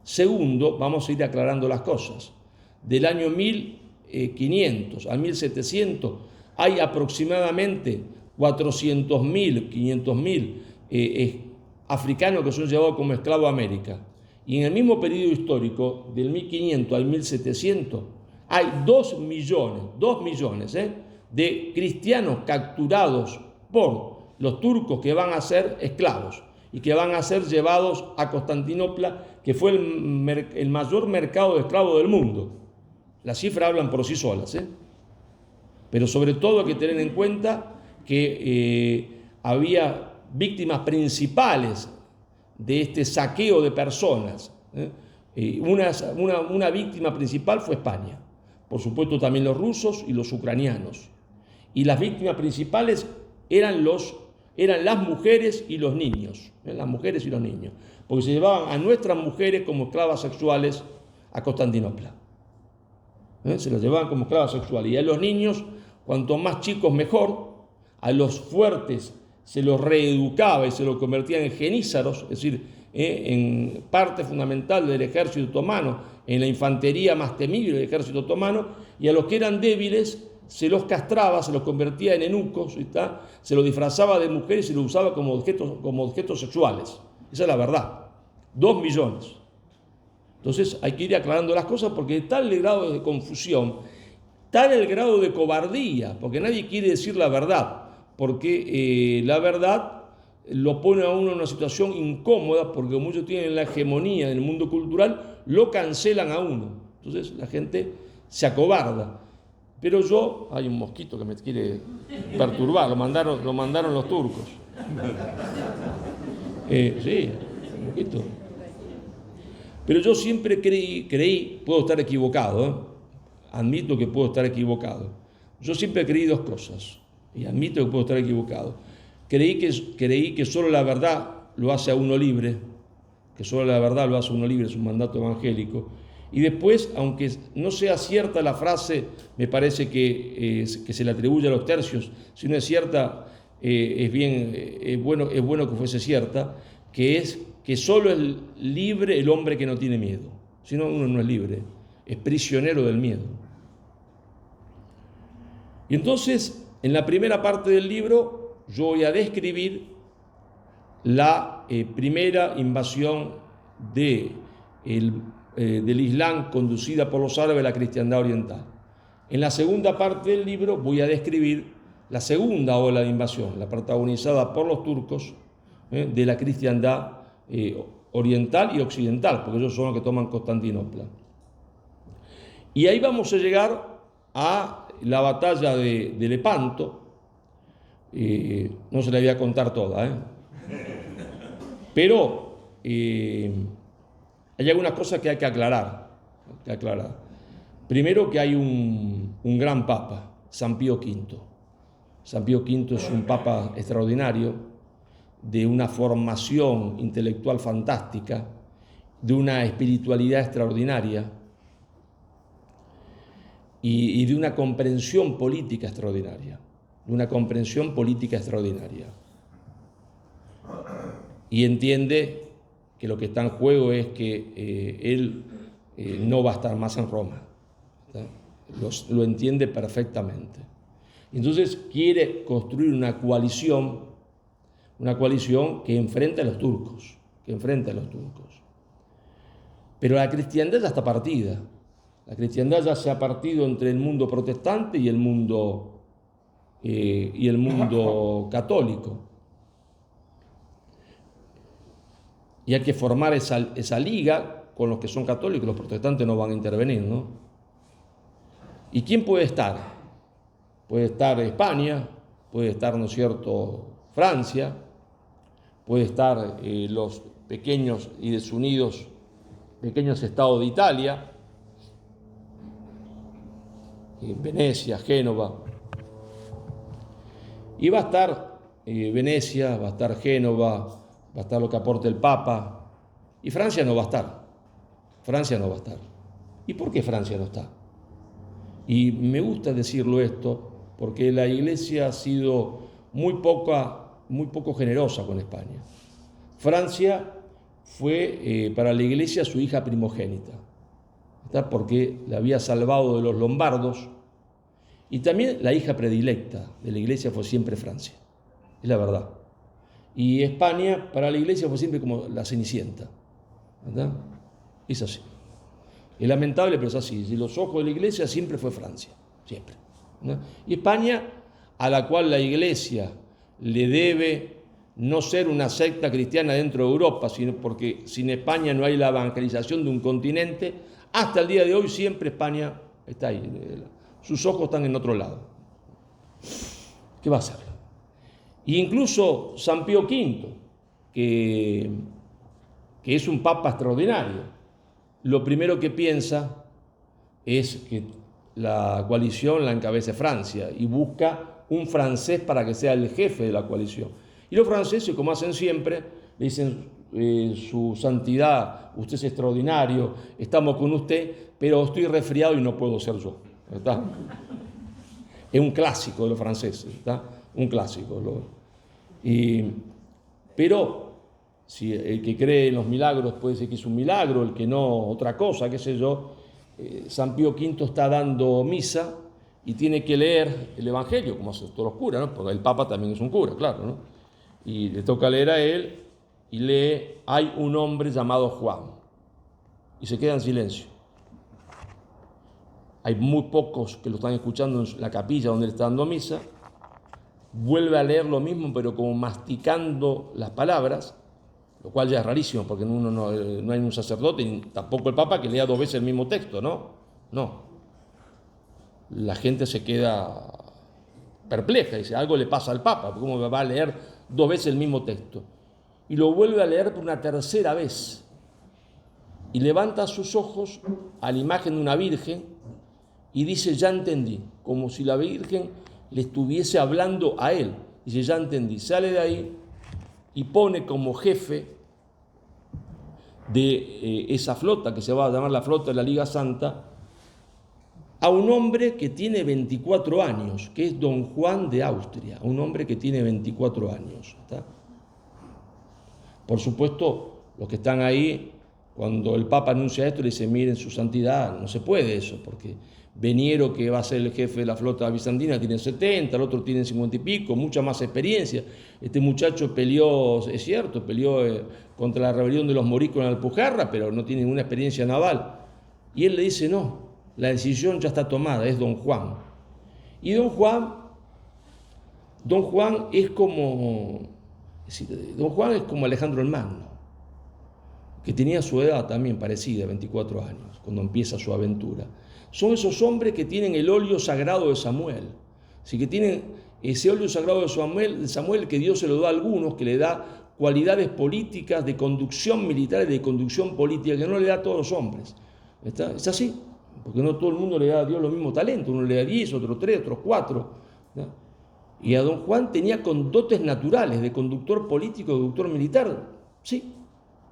Segundo, vamos a ir aclarando las cosas. Del año 1500 al 1700 hay aproximadamente 400.000, 500.000 africanos que son llevados como esclavos a América. Y en el mismo periodo histórico, del 1500 al 1700, hay 2 millones de cristianos capturados por los turcos, que van a ser esclavos y que van a ser llevados a Constantinopla, que fue el mayor mercado de esclavos del mundo. Las cifras hablan por sí solas, pero sobre todo hay que tener en cuenta que había víctimas principales de este saqueo de personas. Una víctima principal fue España, por supuesto también los rusos y los ucranianos. Y las víctimas principales eran las mujeres y los niños, porque se llevaban a nuestras mujeres como esclavas sexuales a Constantinopla. Se las llevaban como esclavas sexuales. Y a los niños, cuanto más chicos mejor. A los fuertes se los reeducaba y se los convertía en genízaros, es decir, en parte fundamental del ejército otomano, en la infantería más temible del ejército otomano. Y a los que eran débiles se los castraba, se los convertía en eunucos, se los disfrazaba de mujeres y se los usaba como objetos sexuales. Esa es la verdad. 2 millones. Entonces hay que ir aclarando las cosas, porque tal el grado de confusión, tal el grado de cobardía, porque nadie quiere decir la verdad, porque la verdad lo pone a uno en una situación incómoda, porque como ellos tienen la hegemonía en el mundo cultural, lo cancelan a uno. Entonces la gente se acobarda. Pero hay un mosquito que me quiere perturbar, lo mandaron los turcos. Sí, un mosquito. Pero yo siempre creí, puedo estar equivocado, admito que puedo estar equivocado. Yo siempre creí 2 cosas, y admito que puedo estar equivocado. Creí que solo la verdad lo hace a uno libre, es un mandato evangélico. Y después, aunque no sea cierta la frase, me parece que se le atribuye a los tercios, si no es cierta, es bueno que fuese cierta, que es que solo es libre el hombre que no tiene miedo. Si no, uno no es libre, es prisionero del miedo. Y entonces, en la primera parte del libro, yo voy a describir la primera invasión del Islam conducida por los árabes a la cristiandad oriental. En la segunda parte del libro voy a describir la segunda ola de invasión, la protagonizada por los turcos, de la cristiandad oriental y occidental, porque ellos son los que toman Constantinopla. Y ahí vamos a llegar a la batalla de Lepanto. No se la voy a contar toda, pero hay algunas cosas que hay que aclarar. Primero, que hay un gran papa, San Pío V. San Pío V es un papa extraordinario, de una formación intelectual fantástica, de una espiritualidad extraordinaria y de una comprensión política extraordinaria, Y entiende que lo que está en juego es que él no va a estar más en Roma. Lo entiende perfectamente. Entonces quiere construir una coalición que enfrente a los turcos, Pero la cristiandad ya está partida. La cristiandad ya se ha partido entre el mundo protestante y el mundo católico. Y hay que formar esa liga con los que son católicos. Los protestantes no van a intervenir, ¿no? ¿Y quién puede estar? Puede estar España, puede estar, ¿no es cierto?, Francia, puede estar los pequeños y desunidos pequeños estados de Italia, Venecia, Génova. Y va a estar Venecia, va a estar Génova, va a estar lo que aporte el Papa, y Francia no va a estar. ¿Y por qué Francia no está? Y me gusta decirlo esto porque la Iglesia ha sido muy poco generosa con España. Francia fue para la Iglesia su hija primogénita, ¿está? Porque la había salvado de los lombardos, y también la hija predilecta de la Iglesia fue siempre Francia, es la verdad. Y España para la Iglesia fue siempre como la Cenicienta, ¿verdad? Es así. Es lamentable, pero es así. Si los ojos de la Iglesia siempre fue Francia, siempre, ¿no? Y España, a la cual la Iglesia le debe no ser una secta cristiana dentro de Europa, sino porque sin España no hay la evangelización de un continente, hasta el día de hoy siempre España está ahí. Sus ojos están en otro lado. ¿Qué va a hacer? E incluso San Pío V, que es un papa extraordinario, lo primero que piensa es que la coalición la encabece Francia y busca un francés para que sea el jefe de la coalición. Y los franceses, como hacen siempre, le dicen: su santidad, usted es extraordinario, estamos con usted, pero estoy resfriado y no puedo ser yo, ¿está? Es un clásico de los franceses, ¿está? Un clásico. Pero si el que cree en los milagros puede decir que es un milagro, el que no, otra cosa, qué sé yo. San Pío V está dando misa y tiene que leer el Evangelio, como hacen todos los curas, ¿no? Porque el Papa también es un cura, claro, ¿no? Y le toca leer a él y lee: hay un hombre llamado Juan, y se queda en silencio. Hay muy pocos que lo están escuchando en la capilla donde él está dando misa. Vuelve a leer lo mismo, pero como masticando las palabras, lo cual ya es rarísimo, porque no hay un sacerdote, ni tampoco el Papa, que lea 2 veces el mismo texto, ¿no? No. La gente se queda perpleja, dice: algo le pasa al Papa, ¿cómo va a leer 2 veces el mismo texto? Y lo vuelve a leer por una tercera vez, y levanta sus ojos a la imagen de una virgen y dice: ya entendí, como si la virgen le estuviese hablando a él. Dice: ya entendí. Sale de ahí y pone como jefe de esa flota, que se va a llamar la flota de la Liga Santa, a un hombre que tiene 24 años, que es don Juan de Austria, un hombre que tiene 24 años. ¿Está? Por supuesto, los que están ahí, cuando el Papa anuncia esto, le dicen: miren, su santidad, no se puede eso, porque Veniero, que va a ser el jefe de la flota bizantina, tiene 70, el otro tiene 50 y pico, mucha más experiencia. Este muchacho peleó, es cierto, peleó contra la rebelión de los moriscos en Alpujarra, pero no tiene ninguna experiencia naval. Y él le dice: no, la decisión ya está tomada, es don Juan. Y don Juan es como Alejandro el Magno, que tenía su edad también parecida, 24 años, cuando empieza su aventura. Son esos hombres que tienen el óleo sagrado de Samuel, así que tienen ese óleo sagrado de Samuel que Dios se lo da a algunos, que le da cualidades políticas, de conducción militar y de conducción política, que no le da a todos los hombres. ¿Está? Es así, porque no todo el mundo le da a Dios los mismos talentos, uno le da 10, otro 3, otros 4. ¿No? Y a don Juan tenía con dotes naturales de conductor político, de conductor militar, sí.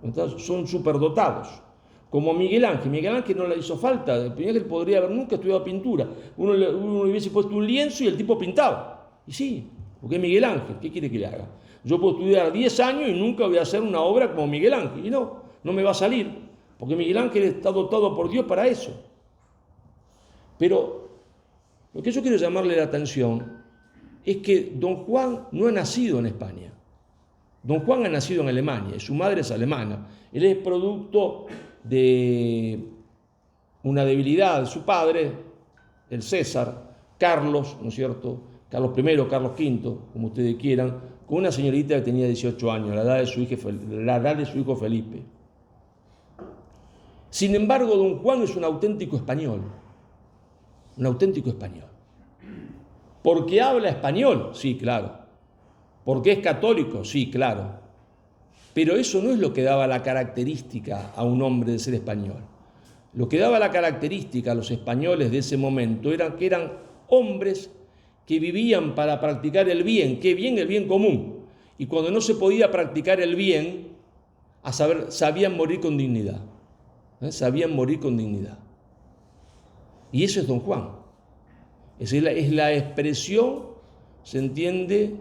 Entonces, son superdotados. Como Miguel Ángel. Miguel Ángel no le hizo falta. Miguel Ángel podría haber nunca estudiado pintura. Uno le hubiese puesto un lienzo y el tipo pintaba. Y sí, porque es Miguel Ángel. ¿Qué quiere que le haga? Yo puedo estudiar 10 años y nunca voy a hacer una obra como Miguel Ángel. Y no me va a salir. Porque Miguel Ángel está dotado por Dios para eso. Pero lo que yo quiero llamarle la atención es que don Juan no ha nacido en España. Don Juan ha nacido en Alemania y su madre es alemana. Él es producto de una debilidad de su padre, el César, Carlos, ¿no es cierto? Carlos I, Carlos V, como ustedes quieran, con una señorita que tenía 18 años, la edad de su hijo Felipe. Sin embargo, don Juan es un auténtico español. Un auténtico español. ¿Porque habla español? Sí, claro. ¿Porque es católico? Sí, claro. Pero eso no es lo que daba la característica a un hombre de ser español. Lo que daba la característica a los españoles de ese momento era que eran hombres que vivían para practicar el bien. ¿Qué bien? El bien común. Y cuando no se podía practicar el bien, sabían morir con dignidad. Sabían morir con dignidad. Y eso es don Juan. Es la expresión, se entiende,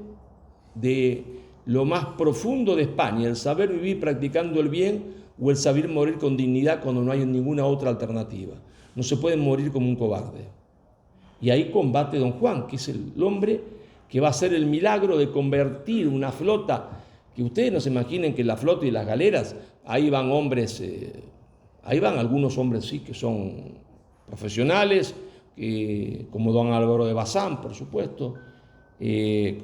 de lo más profundo de España, el saber vivir practicando el bien o el saber morir con dignidad cuando no hay ninguna otra alternativa. No se puede morir como un cobarde. Y ahí combate don Juan, que es el hombre que va a hacer el milagro de convertir una flota, que ustedes no se imaginen que la flota y las galeras, ahí van hombres, ahí van algunos hombres sí que son profesionales, como don Álvaro de Bazán, por supuesto,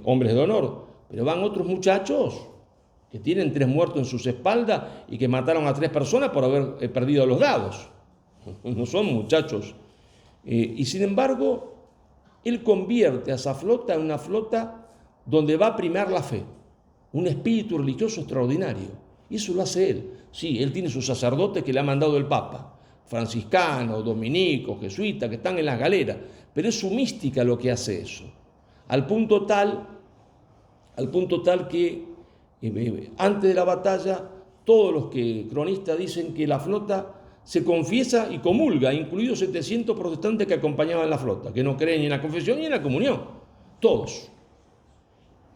hombres de honor, pero van otros muchachos que tienen 3 muertos en sus espaldas y que mataron a 3 personas por haber perdido los dados. No son muchachos. Y sin embargo, él convierte a esa flota en una flota donde va a primar la fe, un espíritu religioso extraordinario. Y eso lo hace él. Sí, él tiene sus sacerdotes que le ha mandado el Papa, franciscanos, dominicos, jesuitas, que están en las galeras, pero es su mística lo que hace eso. Al punto tal que antes de la batalla, todos los cronistas dicen que la flota se confiesa y comulga, incluidos 700 protestantes que acompañaban la flota, que no creen ni en la confesión ni en la comunión, todos.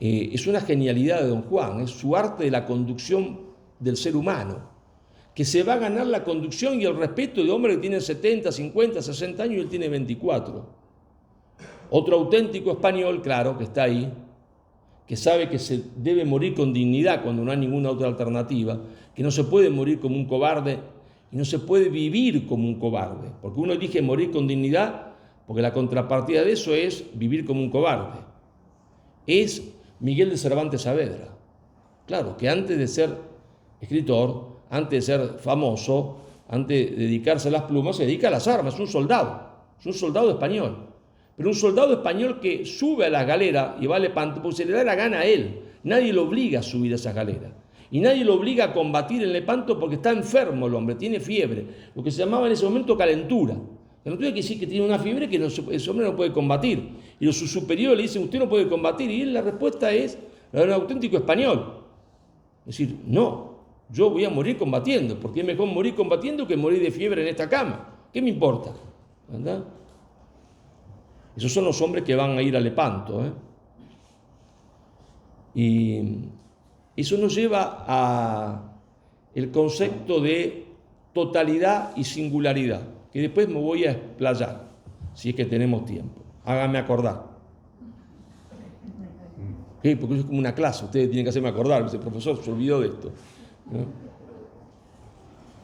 Es una genialidad de don Juan, es su arte de la conducción del ser humano, que se va a ganar la conducción y el respeto de hombres que tienen 70, 50, 60 años y él tiene 24. Otro auténtico español, claro, que está ahí, que sabe que se debe morir con dignidad cuando no hay ninguna otra alternativa, que no se puede morir como un cobarde y no se puede vivir como un cobarde, porque uno elige morir con dignidad, porque la contrapartida de eso es vivir como un cobarde. Es Miguel de Cervantes Saavedra. Claro, que antes de ser escritor, antes de ser famoso, antes de dedicarse a las plumas, se dedica a las armas, es un soldado español. Pero un soldado español que sube a las galeras y va a Lepanto porque se le da la gana a él. Nadie lo obliga a subir a esas galeras. Y nadie lo obliga a combatir en Lepanto porque está enfermo el hombre, tiene fiebre. Lo que se llamaba en ese momento calentura. Calentura quiere decir que tiene una fiebre que ese hombre no puede combatir. Y los superiores le dicen, usted no puede combatir. Y la respuesta es la de un auténtico español. Es decir, no, yo voy a morir combatiendo, porque es mejor morir combatiendo que morir de fiebre en esta cama. ¿Qué me importa? ¿Verdad? Esos son los hombres que van a ir a Lepanto. Y eso nos lleva a el concepto de totalidad y singularidad, que después me voy a explayar, si es que tenemos tiempo. Háganme acordar. ¿Sí? Porque es como una clase, ustedes tienen que hacerme acordar, ese profesor se olvidó de esto. ¿No?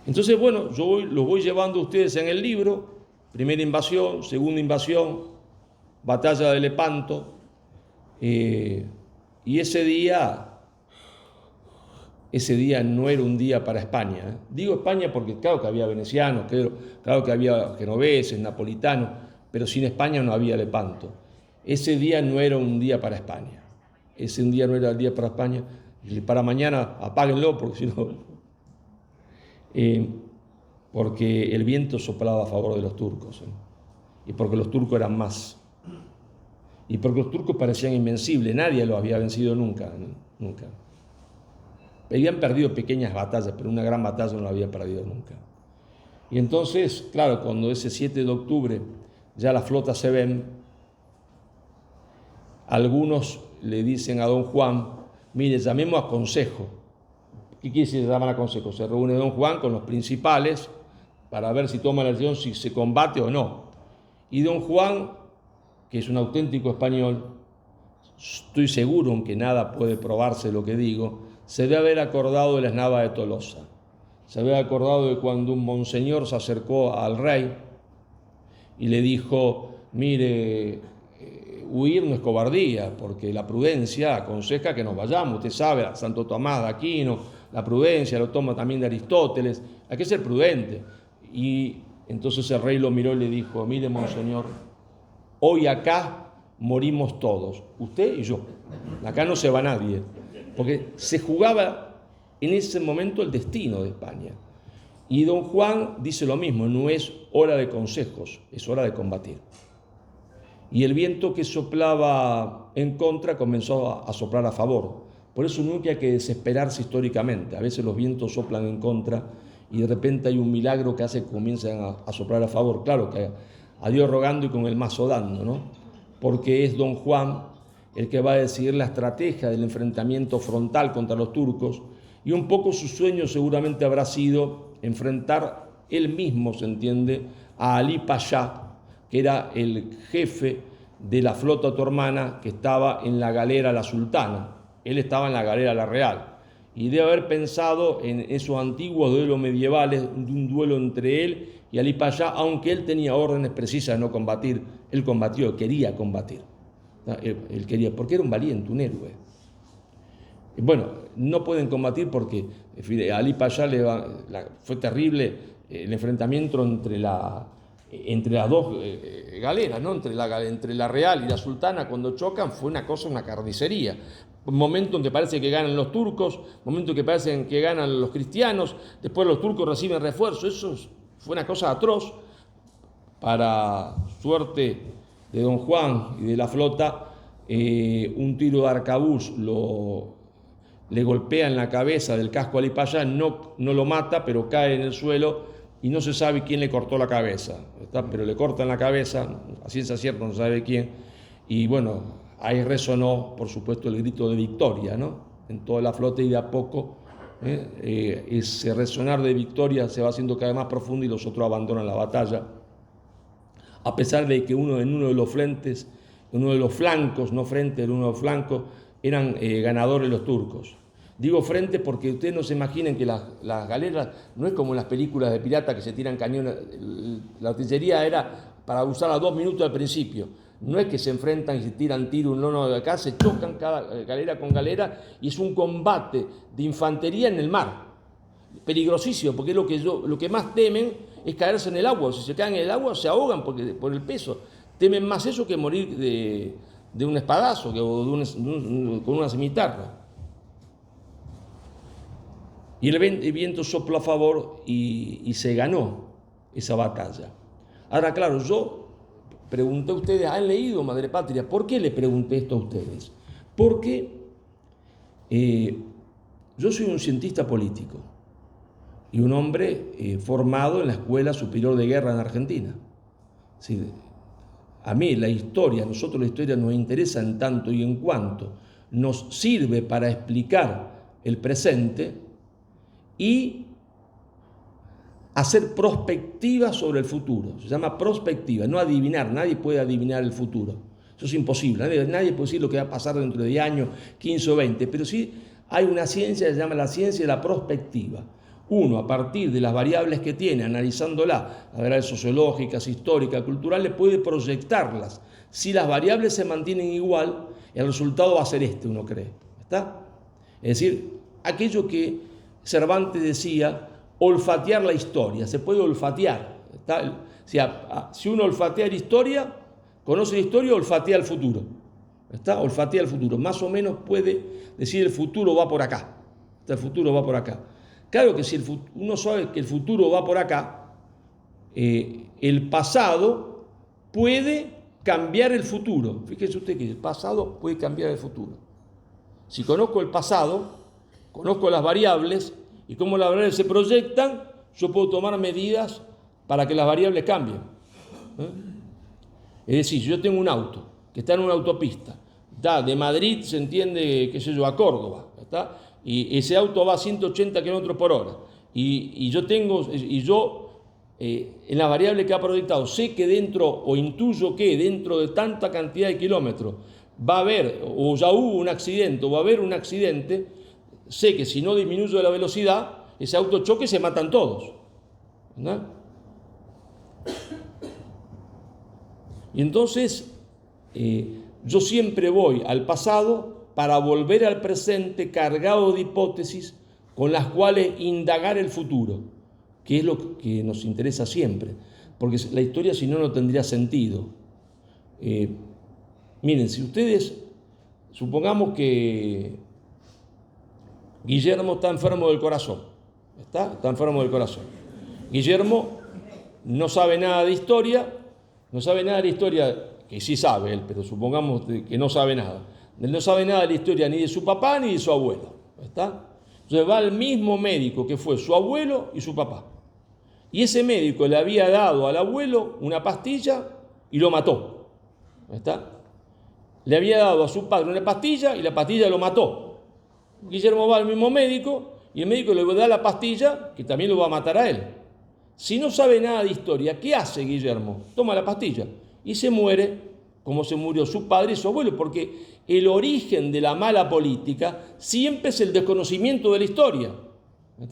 Entonces, bueno, los voy llevando a ustedes en el libro, primera invasión, segunda invasión, batalla de Lepanto, y ese día no era un día para España. Digo España porque claro que había venecianos, claro que había genoveses, napolitanos, pero sin España no había Lepanto. Ese día no era un día para España. Ese día no era el día para España. Y para mañana apáguenlo porque si no... porque el viento soplaba a favor de los turcos, y porque los turcos eran más. Y porque los turcos parecían invencibles, nadie los había vencido nunca, nunca. Habían perdido pequeñas batallas, pero una gran batalla no la habían perdido nunca. Y entonces, claro, cuando ese 7 de octubre ya las flotas se ven, algunos le dicen a don Juan, mire, llamemos a consejo. ¿Qué quiere decir llamar a consejo? Se reúne don Juan con los principales para ver si toma la decisión, si se combate o no. Y don Juan, que es un auténtico español, estoy seguro en que nada puede probarse lo que digo, se debe haber acordado de las Navas de Tolosa. Se había acordado de cuando un monseñor se acercó al rey y le dijo, mire, huir no es cobardía, porque la prudencia aconseja que nos vayamos. Usted sabe, Santo Tomás de Aquino, la prudencia lo toma también de Aristóteles, hay que ser prudente. Y entonces el rey lo miró y le dijo, mire, monseñor, hoy acá morimos todos, usted y yo. Acá no se va nadie, porque se jugaba en ese momento el destino de España. Y don Juan dice lo mismo, no es hora de consejos, es hora de combatir. Y el viento que soplaba en contra comenzó a soplar a favor. Por eso nunca hay que desesperarse históricamente. A veces los vientos soplan en contra y de repente hay un milagro que hace que comiencen a soplar a favor. Claro que a Dios rogando y con el mazo dando, ¿no? Porque es don Juan el que va a decidir la estrategia del enfrentamiento frontal contra los turcos, y un poco su sueño seguramente habrá sido enfrentar él mismo, se entiende, a Ali Pasha, que era el jefe de la flota otomana que estaba en la galera La Sultana. Él estaba en la galera La Real. Y debe haber pensado en esos antiguos duelos medievales, de un duelo entre él y Ali Pasha, aunque él tenía órdenes precisas de no combatir. Él combatió, quería combatir. Él quería, porque era un valiente, un héroe. Bueno, no pueden combatir porque a Ali Pasha fue terrible el enfrentamiento entre las dos galeras, ¿no? entre la Real y la Sultana. Cuando chocan fue una cosa, una carnicería. Un momento en que parece que ganan los turcos, momento en que parece que ganan los cristianos, después los turcos reciben refuerzo. Eso fue una cosa atroz. Para suerte de don Juan y de la flota, un tiro de arcabuz le golpea en la cabeza del casco a Ali Pasha, no lo mata, pero cae en el suelo y no se sabe quién le cortó la cabeza, pero le cortan la cabeza, a ciencia cierta no se sabe quién, y bueno, ahí resonó, por supuesto, el grito de victoria, ¿no? En toda la flota, y de a poco ese resonar de victoria se va haciendo cada vez más profundo y los otros abandonan la batalla, a pesar de que en uno de los frentes, uno de los flancos, no frente, en uno de los flancos, eran ganadores los turcos. Digo frente porque ustedes no se imaginen que las galeras no es como en las películas de piratas que se tiran cañones. La artillería era para usar a 2 minutos al principio. No es que se enfrentan y se tiran tiro uno de acá, se chocan cada galera con galera y es un combate de infantería en el mar. Peligrosísimo, porque lo que más temen es caerse en el agua. Si se caen en el agua se ahogan por el peso. Temen más eso que morir de un espadazo o con una cimitarra. Y el viento sopló a favor y se ganó esa batalla. Ahora, claro, yo pregunté a ustedes, ¿han leído Madre Patria? ¿Por qué le pregunté esto a ustedes? Porque yo soy un cientista político y un hombre formado en la Escuela Superior de Guerra en Argentina. Sí, a mí la historia, a nosotros la historia nos interesa en tanto y en cuanto nos sirve para explicar el presente y hacer prospectiva sobre el futuro. Se llama prospectiva, no adivinar. Nadie puede adivinar el futuro. Eso es imposible. Nadie puede decir lo que va a pasar dentro de 10 años, 15 o 20. Pero sí hay una ciencia que se llama la ciencia de la prospectiva. Uno, a partir de las variables que tiene, analizándolas, las variables sociológicas, históricas, culturales, puede proyectarlas. Si las variables se mantienen igual, el resultado va a ser uno cree. ¿Está? Es decir, aquello que Cervantes decía, olfatear la historia, se puede olfatear. ¿Está? Si uno olfatea la historia, conoce la historia, olfatea el futuro. ¿Está? Olfatea el futuro. Más o menos puede decir el futuro va por acá. El futuro va por acá. Claro que si uno sabe que el futuro va por acá, el pasado puede cambiar el futuro. Fíjese usted que el pasado puede cambiar el futuro. Si conozco el pasado, conozco las variables y cómo las variables se proyectan, yo puedo tomar medidas para que las variables cambien. Es decir, si yo tengo un auto que está en una autopista, está de Madrid, se entiende, qué sé yo, a Córdoba, ¿está? Y ese auto va a 180 km por hora, y yo en la variable que ha proyectado sé que dentro, o intuyo que dentro de tanta cantidad de kilómetros va a haber, o ya hubo un accidente, o va a haber un accidente, sé que si no disminuyo la velocidad, ese auto choque y se matan todos, ¿verdad? Y entonces yo siempre voy al pasado para volver al presente cargado de hipótesis con las cuales indagar el futuro, que es lo que nos interesa siempre, porque la historia si no, no tendría sentido. Miren, si ustedes, supongamos que Guillermo está enfermo del corazón, está enfermo del corazón. Guillermo no sabe nada de historia, que sí sabe él, pero supongamos que no sabe nada. Él no sabe nada de la historia ni de su papá ni de su abuelo, ¿está? Entonces va al mismo médico que fue su abuelo y su papá. Y ese médico le había dado al abuelo una pastilla y lo mató, ¿está? Le había dado a su padre una pastilla y la pastilla lo mató. Guillermo va al mismo médico y el médico le da la pastilla que también lo va a matar a él. Si no sabe nada de historia, ¿qué hace Guillermo? Toma la pastilla y se muere como se murió su padre y su abuelo, porque el origen de la mala política siempre es el desconocimiento de la historia.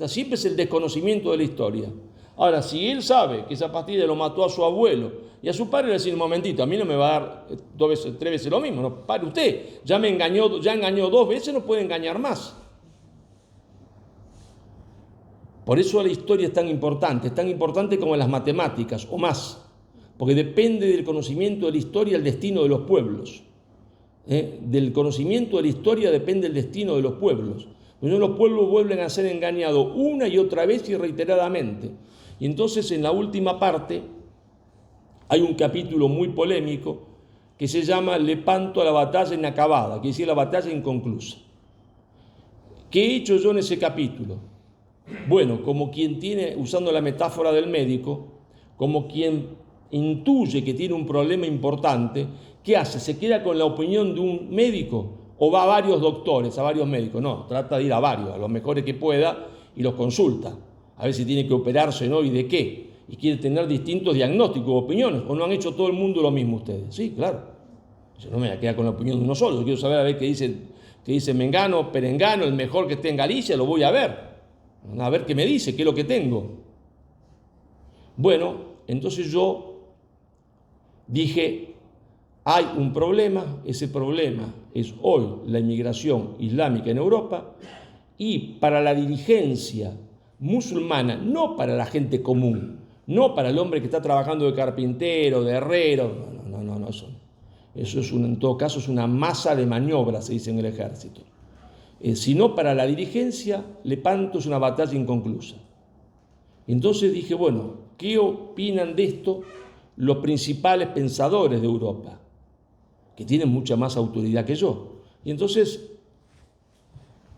Siempre es el desconocimiento de la historia. Ahora, si él sabe que esa pastilla lo mató a su abuelo y a su padre, le dice, un momentito, a mí no me va a dar 3 veces lo mismo, no, pare usted, ya engañó 2 veces, no puede engañar más. Por eso la historia es tan importante como las matemáticas o más, porque depende del conocimiento de la historia el destino de los pueblos. Del conocimiento de la historia depende el destino de los pueblos. Los pueblos vuelven a ser engañados una y otra vez y reiteradamente. Y entonces en la última parte hay un capítulo muy polémico que se llama Lepanto a la batalla inacabada, que decía la batalla inconclusa. ¿Qué he hecho yo en ese capítulo? Bueno, como quien tiene, usando la metáfora del médico, como quien intuye que tiene un problema importante, ¿qué hace? ¿Se queda con la opinión de un médico o va a varios doctores, a varios médicos? No, trata de ir a varios, a los mejores que pueda, y los consulta, a ver si tiene que operarse, ¿no? Y de qué, y quiere tener distintos diagnósticos o opiniones, o no han hecho todo el mundo lo mismo ustedes. Sí, claro, yo no me voy a quedar con la opinión de uno solo, yo quiero saber a ver qué dice Mengano, Perengano, el mejor que esté en Galicia, lo voy a ver qué me dice, qué es lo que tengo. Bueno, entonces yo dije, hay un problema, ese problema es hoy la inmigración islámica en Europa, y para la dirigencia musulmana, no para la gente común, no para el hombre que está trabajando de carpintero, de herrero, no, eso es en todo caso es una masa de maniobras, se dice en el ejército. Sino para la dirigencia, Lepanto es una batalla inconclusa. Entonces dije, bueno, ¿qué opinan de esto los principales pensadores de Europa, que tienen mucha más autoridad que yo? Y entonces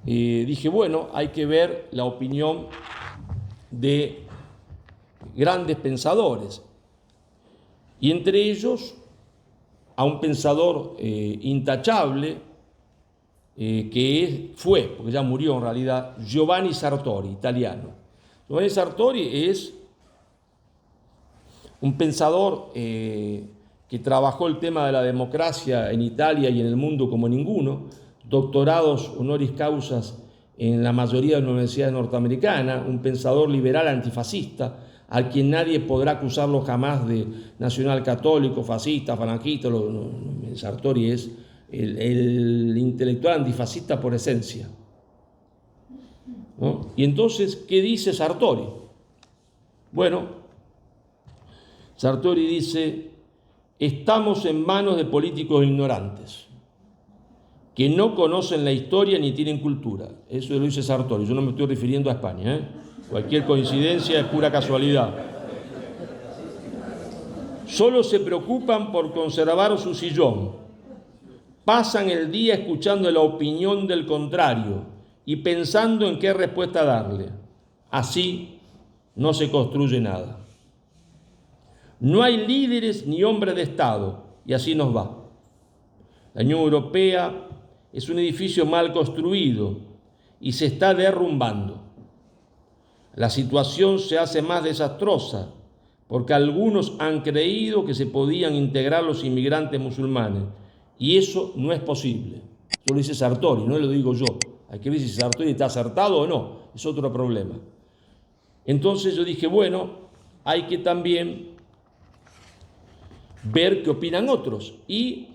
dije, bueno, hay que ver la opinión de grandes pensadores, y entre ellos a un pensador intachable, porque ya murió en realidad, Giovanni Sartori, italiano. Giovanni Sartori es un pensador que trabajó el tema de la democracia en Italia y en el mundo como ninguno, doctorados honoris causas en la mayoría de las universidades norteamericanas, un pensador liberal antifascista, a quien nadie podrá acusarlo jamás de nacional católico, fascista, falangista. Sartori es el intelectual antifascista por esencia, ¿no? Y entonces, ¿qué dice Sartori? Bueno, Sartori dice, estamos en manos de políticos ignorantes, que no conocen la historia ni tienen cultura. Eso lo dice Sartori, yo no me estoy refiriendo a España, Cualquier coincidencia es pura casualidad. Solo se preocupan por conservar su sillón. Pasan el día escuchando la opinión del contrario y pensando en qué respuesta darle. Así no se construye nada. No hay líderes ni hombres de Estado, y así nos va. La Unión Europea es un edificio mal construido y se está derrumbando. La situación se hace más desastrosa porque algunos han creído que se podían integrar los inmigrantes musulmanes, y eso no es posible. Eso lo dice Sartori, no lo digo yo. Hay que ver si Sartori está acertado o no, es otro problema. Entonces yo dije, bueno, hay que también ver qué opinan otros. Y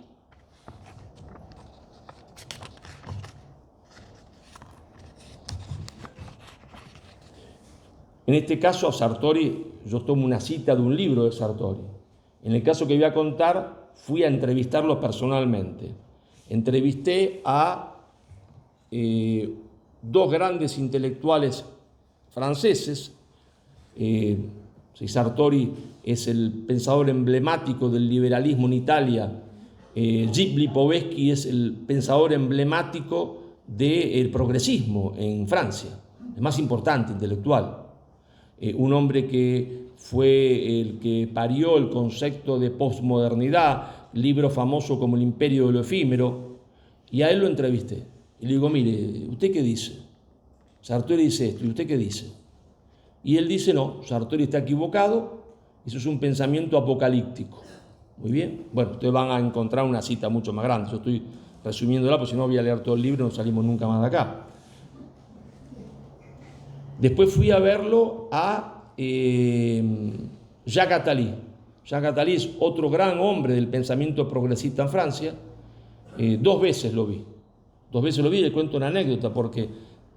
en este caso a Sartori, yo tomo una cita de un libro de Sartori. En el caso que voy a contar, fui a entrevistarlo personalmente. Entrevisté a dos grandes intelectuales franceses. Sartori es el pensador emblemático del liberalismo en Italia. Gilles Lipovetsky es el pensador emblemático del progresismo en Francia, el más importante intelectual. Un hombre que fue el que parió el concepto de posmodernidad, libro famoso como El imperio de lo efímero, y a él lo entrevisté. Y le digo, mire, ¿usted qué dice? Sartori dice esto, ¿y usted qué dice? Y él dice, no, Sartori está equivocado, eso es un pensamiento apocalíptico. Muy bien, bueno, ustedes van a encontrar una cita mucho más grande, yo estoy resumiéndola, porque si no voy a leer todo el libro y no salimos nunca más de acá. Después fui a verlo a Jacques Attali. Jacques Attali es otro gran hombre del pensamiento progresista en Francia. Dos veces lo vi, le cuento una anécdota, porque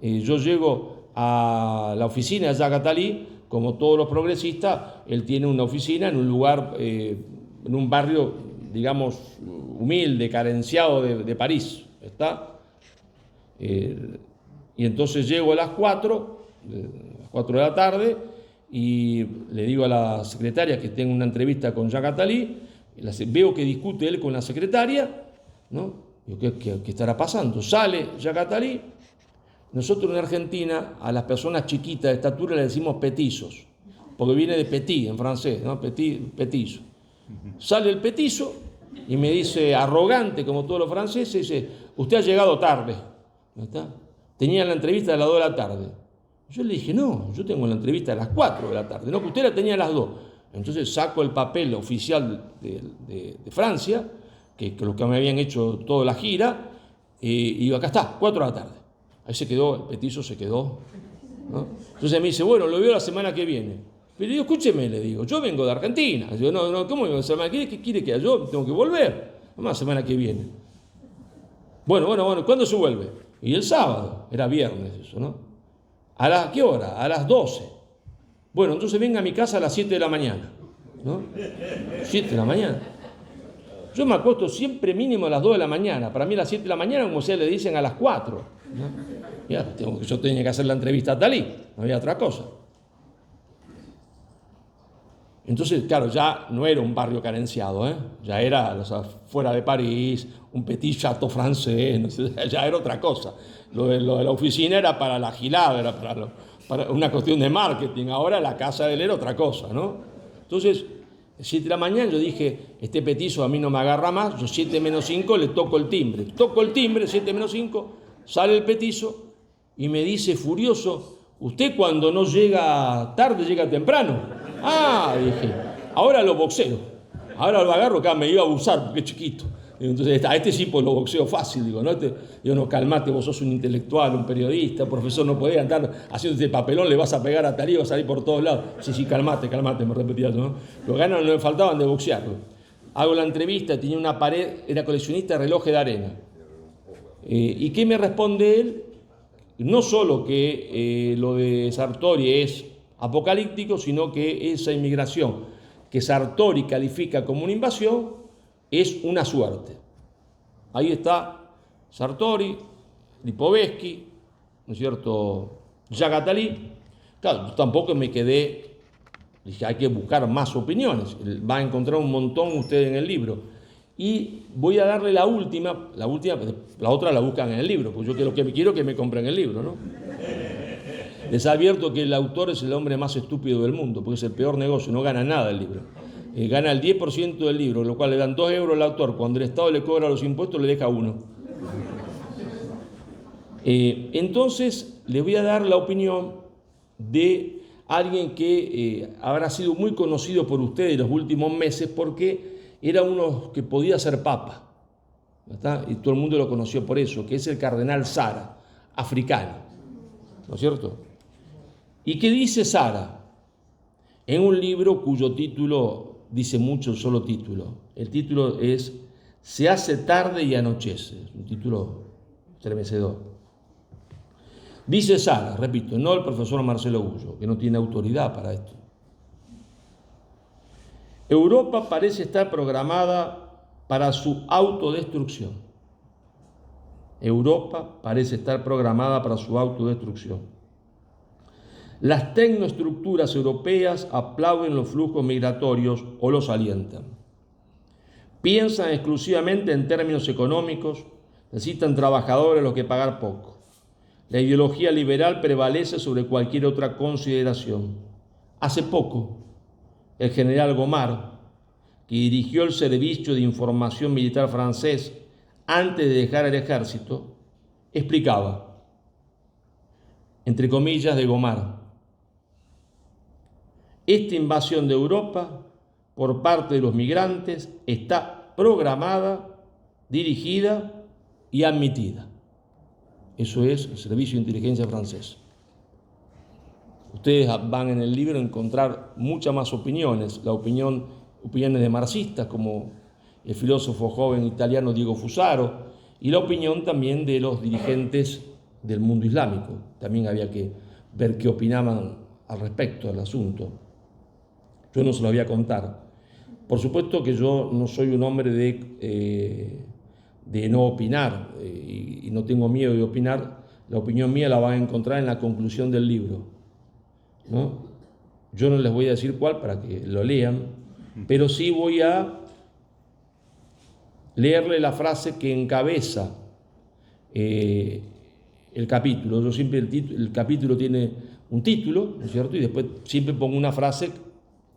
yo llego a la oficina de Jacques Attali, como todos los progresistas, él tiene una oficina en un lugar, en un barrio, digamos, humilde, carenciado de París, ¿está? Y entonces llego a las 4 de la tarde, y le digo a la secretaria que tengo una entrevista con Jacques Attali, veo que discute él con la secretaria, ¿no? Digo, ¿qué estará pasando? Sale Jacques Attali. Nosotros en Argentina a las personas chiquitas de estatura le decimos petizos, porque viene de petit en francés, ¿no? Petizo. Sale el petizo y me dice, arrogante como todos los franceses, dice, usted ha llegado tarde. ¿No está? Tenía la entrevista a las 2 de la tarde. Yo le dije, no, yo tengo la entrevista a las 4 de la tarde, no, que usted la tenía a las 2. Entonces saco el papel oficial de Francia, que lo que me habían hecho toda la gira, y digo, acá está, 4 de la tarde. Ahí se quedó, el petizo se quedó, ¿no? Entonces me dice, bueno, lo veo la semana que viene. Pero yo, escúcheme, le digo, yo vengo de Argentina. Yo, no, ¿cómo vengo de semana que viene? ¿Qué quiere que haga? Yo tengo que volver. Vamos la semana que viene. Bueno, ¿cuándo se vuelve? Y el sábado, era viernes eso, ¿no? ¿A qué hora? A las 12. Bueno, entonces venga a mi casa a las 7 de la mañana, ¿no? 7 de la mañana. Yo me acuesto siempre mínimo a las 2 de la mañana. Para mí a las 7 de la mañana, como se le dicen, a las 4. ¿No? Ya, yo tenía que hacer la entrevista a Attali, no había otra cosa. Entonces, claro, ya no era un barrio carenciado, ya era, o sea, fuera de París, un petit château francés, no sé, ya era otra cosa. Lo de la oficina era para la gilada, era para una cuestión de marketing. Ahora la casa de él era otra cosa, ¿no? Entonces, 7 de la mañana yo dije, este petizo a mí no me agarra más, yo 7 menos 5 le toco el timbre. Toco el timbre, 7 menos 5, sale el petizo y me dice furioso, usted cuando no llega tarde, llega temprano. Ah, dije, ahora lo boxeo, ahora lo agarro, acá me iba a abusar porque es chiquito. Entonces, a este sí pues lo boxeo fácil, digo, ¿no? Digo, no, calmate, vos sos un intelectual, un periodista, un profesor, no podés andar haciendo este papelón, le vas a pegar a Attali, vas a salir por todos lados. Sí, calmate, me repetía yo, ¿no? Los ganas no me faltaban de boxearlo. Hago la entrevista, tenía una pared, era coleccionista de relojes de arena. ¿Y qué me responde él? No solo que lo de Sartori es apocalíptico, sino que esa inmigración que Sartori califica como una invasión es una suerte. Ahí está Sartori, Lipovetsky, ¿no es cierto? Jacques Attali. Claro, tampoco me quedé, dije, hay que buscar más opiniones. Va a encontrar un montón usted en el libro. Y voy a darle la última, la otra la buscan en el libro, pues yo quiero que me compren el libro, ¿no? Les advierto que el autor es el hombre más estúpido del mundo, porque es el peor negocio, no gana nada el libro. Gana el 10% del libro, lo cual le dan 2 euros al autor. Cuando el Estado le cobra los impuestos, le deja 1. Entonces, les voy a dar la opinión de alguien que habrá sido muy conocido por ustedes en los últimos meses porque era uno que podía ser papa, ¿verdad? Y todo el mundo lo conoció por eso, que es el cardenal Sara, africano, ¿no es cierto? ¿Y qué dice Sara? En un libro cuyo título dice mucho, el solo título. El título es Se hace tarde y anochece, un título estremecedor. Dice Sara, repito, no el profesor Marcelo Gullo, que no tiene autoridad para esto. Europa parece estar programada para su autodestrucción. Europa parece estar programada para su autodestrucción. Las tecnoestructuras europeas aplauden los flujos migratorios o los alientan. Piensan exclusivamente en términos económicos, necesitan trabajadores a los que pagar poco. La ideología liberal prevalece sobre cualquier otra consideración. Hace poco, el general Gomar, que dirigió el servicio de información militar francés antes de dejar el ejército, explicaba, entre comillas de Gomar, esta invasión de Europa por parte de los migrantes está programada, dirigida y admitida. Eso es el Servicio de Inteligencia francés. Ustedes van en el libro a encontrar muchas más opiniones, opiniones de marxistas como el filósofo joven italiano Diego Fusaro y la opinión también de los dirigentes del mundo islámico. También había que ver qué opinaban al respecto del asunto. Yo no se lo voy a contar. Por supuesto que yo no soy un hombre de no opinar y no tengo miedo de opinar. La opinión mía la van a encontrar en la conclusión del libro, ¿no? Yo no les voy a decir cuál para que lo lean, pero sí voy a leerle la frase que encabeza el capítulo. Yo siempre el capítulo tiene un título, ¿no es cierto? Y después siempre pongo una frase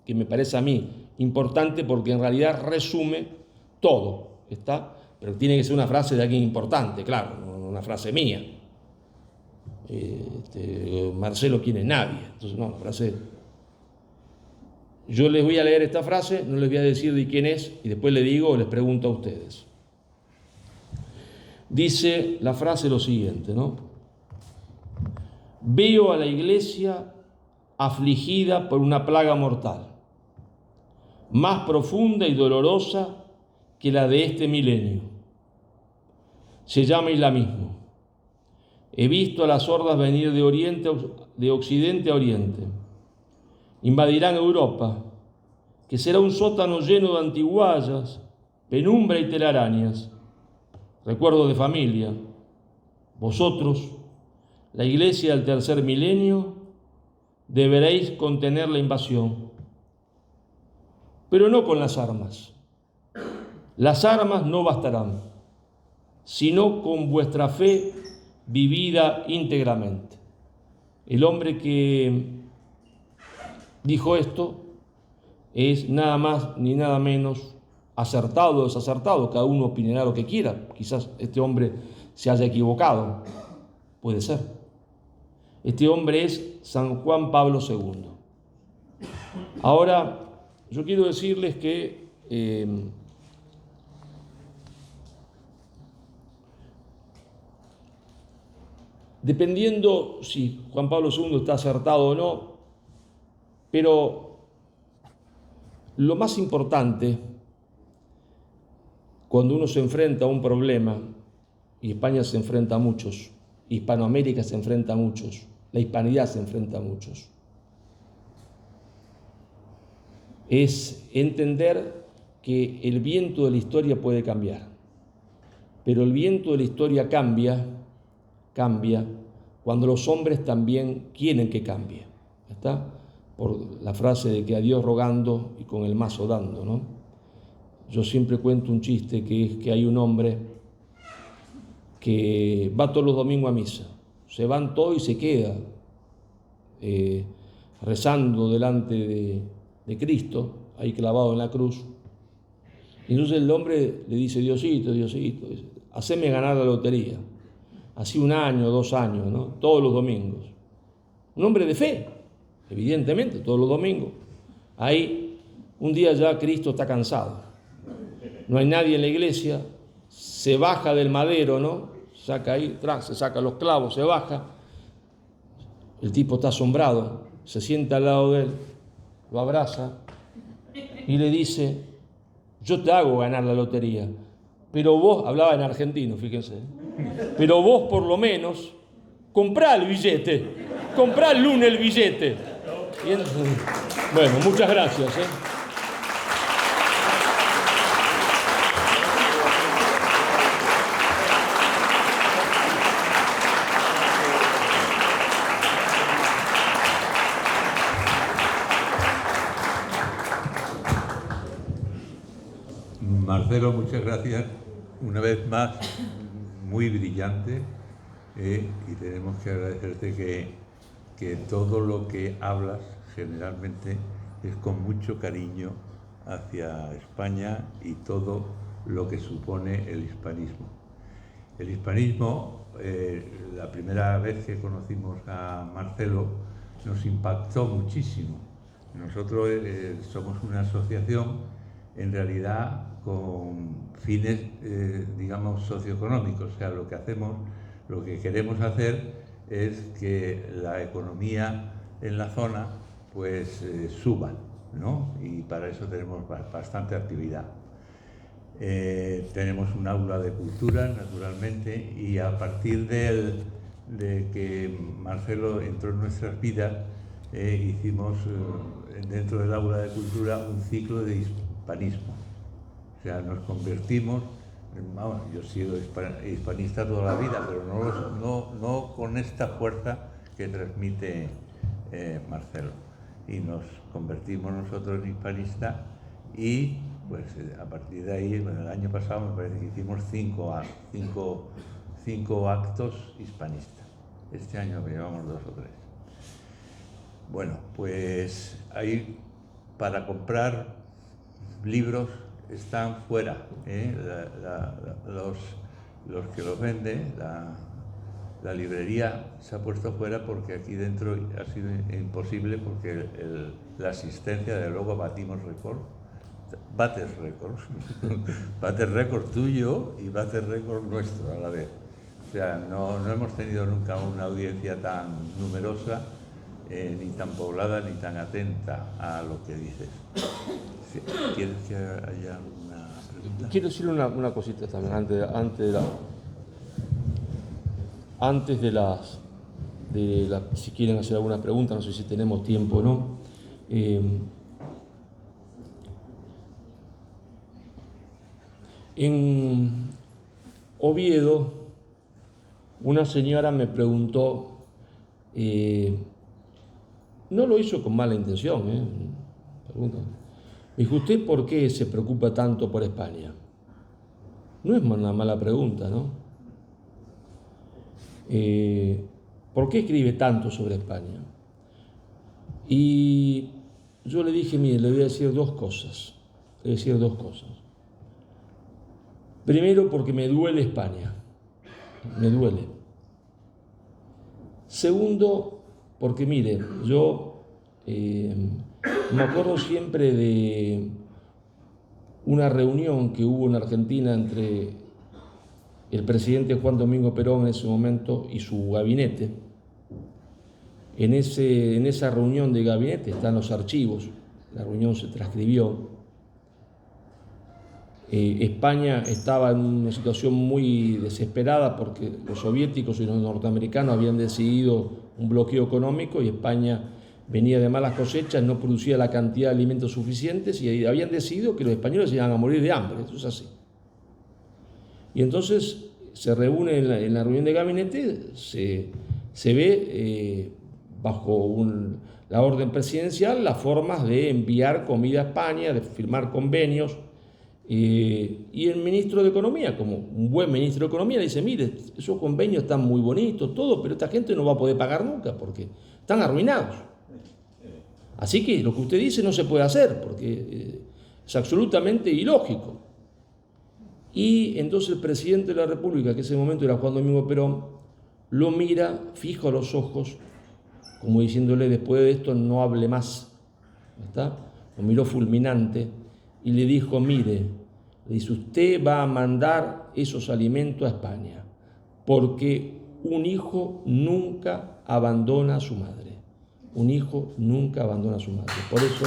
que me parece a mí importante porque en realidad resume todo, ¿está? Pero tiene que ser una frase de alguien importante, claro, no una frase mía. Marcelo, ¿quién es? Nadie. Entonces, no, la frase... Yo les voy a leer esta frase, no les voy a decir de quién es, y después les digo o les pregunto a ustedes. Dice la frase lo siguiente, ¿no? Veo a la iglesia afligida por una plaga mortal, más profunda y dolorosa que la de este milenio. Se llama islamismo. He visto a las hordas venir de occidente a oriente. Invadirán Europa, que será un sótano lleno de antiguallas, penumbra y telarañas. Recuerdo de familia. Vosotros, la iglesia del tercer milenio, deberéis contener la invasión, pero no con las armas. Las armas no bastarán, sino con vuestra fe vivida íntegramente. El hombre que dijo esto es nada más ni nada menos acertado o desacertado. Cada uno opinará lo que quiera. Quizás este hombre se haya equivocado. Puede ser. Este hombre es San Juan Pablo II. Ahora, yo quiero decirles que dependiendo si Juan Pablo II está acertado o no, pero lo más importante cuando uno se enfrenta a un problema, y España se enfrenta a muchos, Hispanoamérica se enfrenta a muchos, la hispanidad se enfrenta a muchos, es entender que el viento de la historia puede cambiar, pero el viento de la historia cambia cuando los hombres también quieren que cambie, ¿está? Por la frase de que a Dios rogando y con el mazo dando, ¿no? yo siempre cuento un chiste que es que hay un hombre que va todos los domingos a misa, se van todos y se queda rezando delante de Cristo, ahí clavado en la cruz. Y entonces el hombre le dice: Diosito, Diosito, haceme ganar la lotería. Así 1 año, 2 años, ¿no? Todos los domingos. Un hombre de fe, evidentemente, todos los domingos. Ahí, un día ya Cristo está cansado. No hay nadie en la iglesia, se baja del madero, ¿no? Saca ahí, se saca los clavos, se baja. El tipo está asombrado, se sienta al lado de él, lo abraza y le dice: yo te hago ganar la lotería, pero vos, hablaba en argentino, fíjense, pero vos por lo menos comprá el billete, comprá el lunes el billete. Y entonces, bueno, muchas gracias. Marcelo, muchas gracias. Una vez más, muy brillante, y tenemos que agradecerte que todo lo que hablas generalmente es con mucho cariño hacia España y todo lo que supone el hispanismo. El hispanismo, la primera vez que conocimos a Marcelo, nos impactó muchísimo. Nosotros somos una asociación en realidad con fines, digamos, socioeconómicos. O sea, lo que queremos hacer es que la economía en la zona pues suba, ¿no? Y para eso tenemos bastante actividad. Tenemos un aula de cultura, naturalmente, y a partir de que Marcelo entró en nuestras vidas, hicimos dentro del aula de cultura un ciclo de hispanismo. O sea, nos convertimos, vamos, yo he sido hispanista toda la vida, pero no con esta fuerza que transmite Marcelo. Y nos convertimos nosotros en hispanistas y pues a partir de ahí, bueno, el año pasado me parece que hicimos 5 actos hispanistas. Este año llevamos 2 o 3. Bueno, pues ahí para comprar libros están fuera, los que los venden, la librería se ha puesto fuera porque aquí dentro ha sido imposible porque la asistencia, de luego batimos récord, bates récord tuyo y bates récord nuestro a la vez. O sea, no hemos tenido nunca una audiencia tan numerosa, ni tan poblada, ni tan atenta a lo que dices. ¿Quieres que haya una pregunta? Quiero decirle una cosita también, antes de las, si quieren hacer alguna pregunta, no sé si tenemos tiempo o no. En Oviedo, una señora me preguntó, no lo hizo con mala intención, me dijo: ¿usted por qué se preocupa tanto por España? No es una mala pregunta, ¿no? ¿Por qué escribe tanto sobre España? Y yo le dije: mire, le voy a decir dos cosas. Primero, porque me duele España. Me duele. Segundo, porque mire, yo me acuerdo siempre de una reunión que hubo en Argentina entre el presidente Juan Domingo Perón en ese momento y su gabinete. En esa reunión de gabinete están los archivos, la reunión se transcribió. España estaba en una situación muy desesperada porque los soviéticos y los norteamericanos habían decidido un bloqueo económico y España venía de malas cosechas, no producía la cantidad de alimentos suficientes y habían decidido que los españoles se iban a morir de hambre. Eso es así. Y entonces se reúne en la reunión de gabinete, se ve bajo la orden presidencial las formas de enviar comida a España, de firmar convenios Y el ministro de Economía, como un buen ministro de Economía, le dice, mire, esos convenios están muy bonitos, todo, pero esta gente no va a poder pagar nunca porque están arruinados. Así que lo que usted dice no se puede hacer porque es absolutamente ilógico. Y entonces el presidente de la República, que en ese momento era Juan Domingo Perón, lo mira fijo a los ojos, como diciéndole, después de esto no hable más. ¿Está? Lo miró fulminante y le dijo, mire, le dice, usted va a mandar esos alimentos a España, porque un hijo nunca abandona a su madre. Un hijo nunca abandona a su madre. Por eso...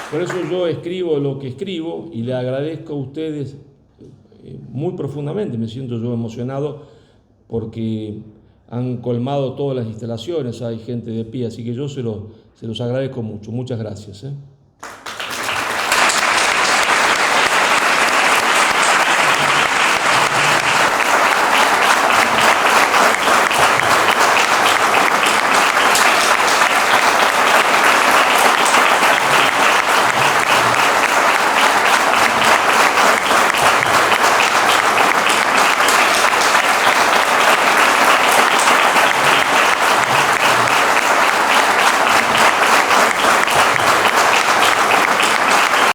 Por eso yo escribo lo que escribo y le agradezco a ustedes muy profundamente. Me siento yo emocionado porque han colmado todas las instalaciones, hay gente de pie, así que yo se los agradezco mucho. Muchas gracias.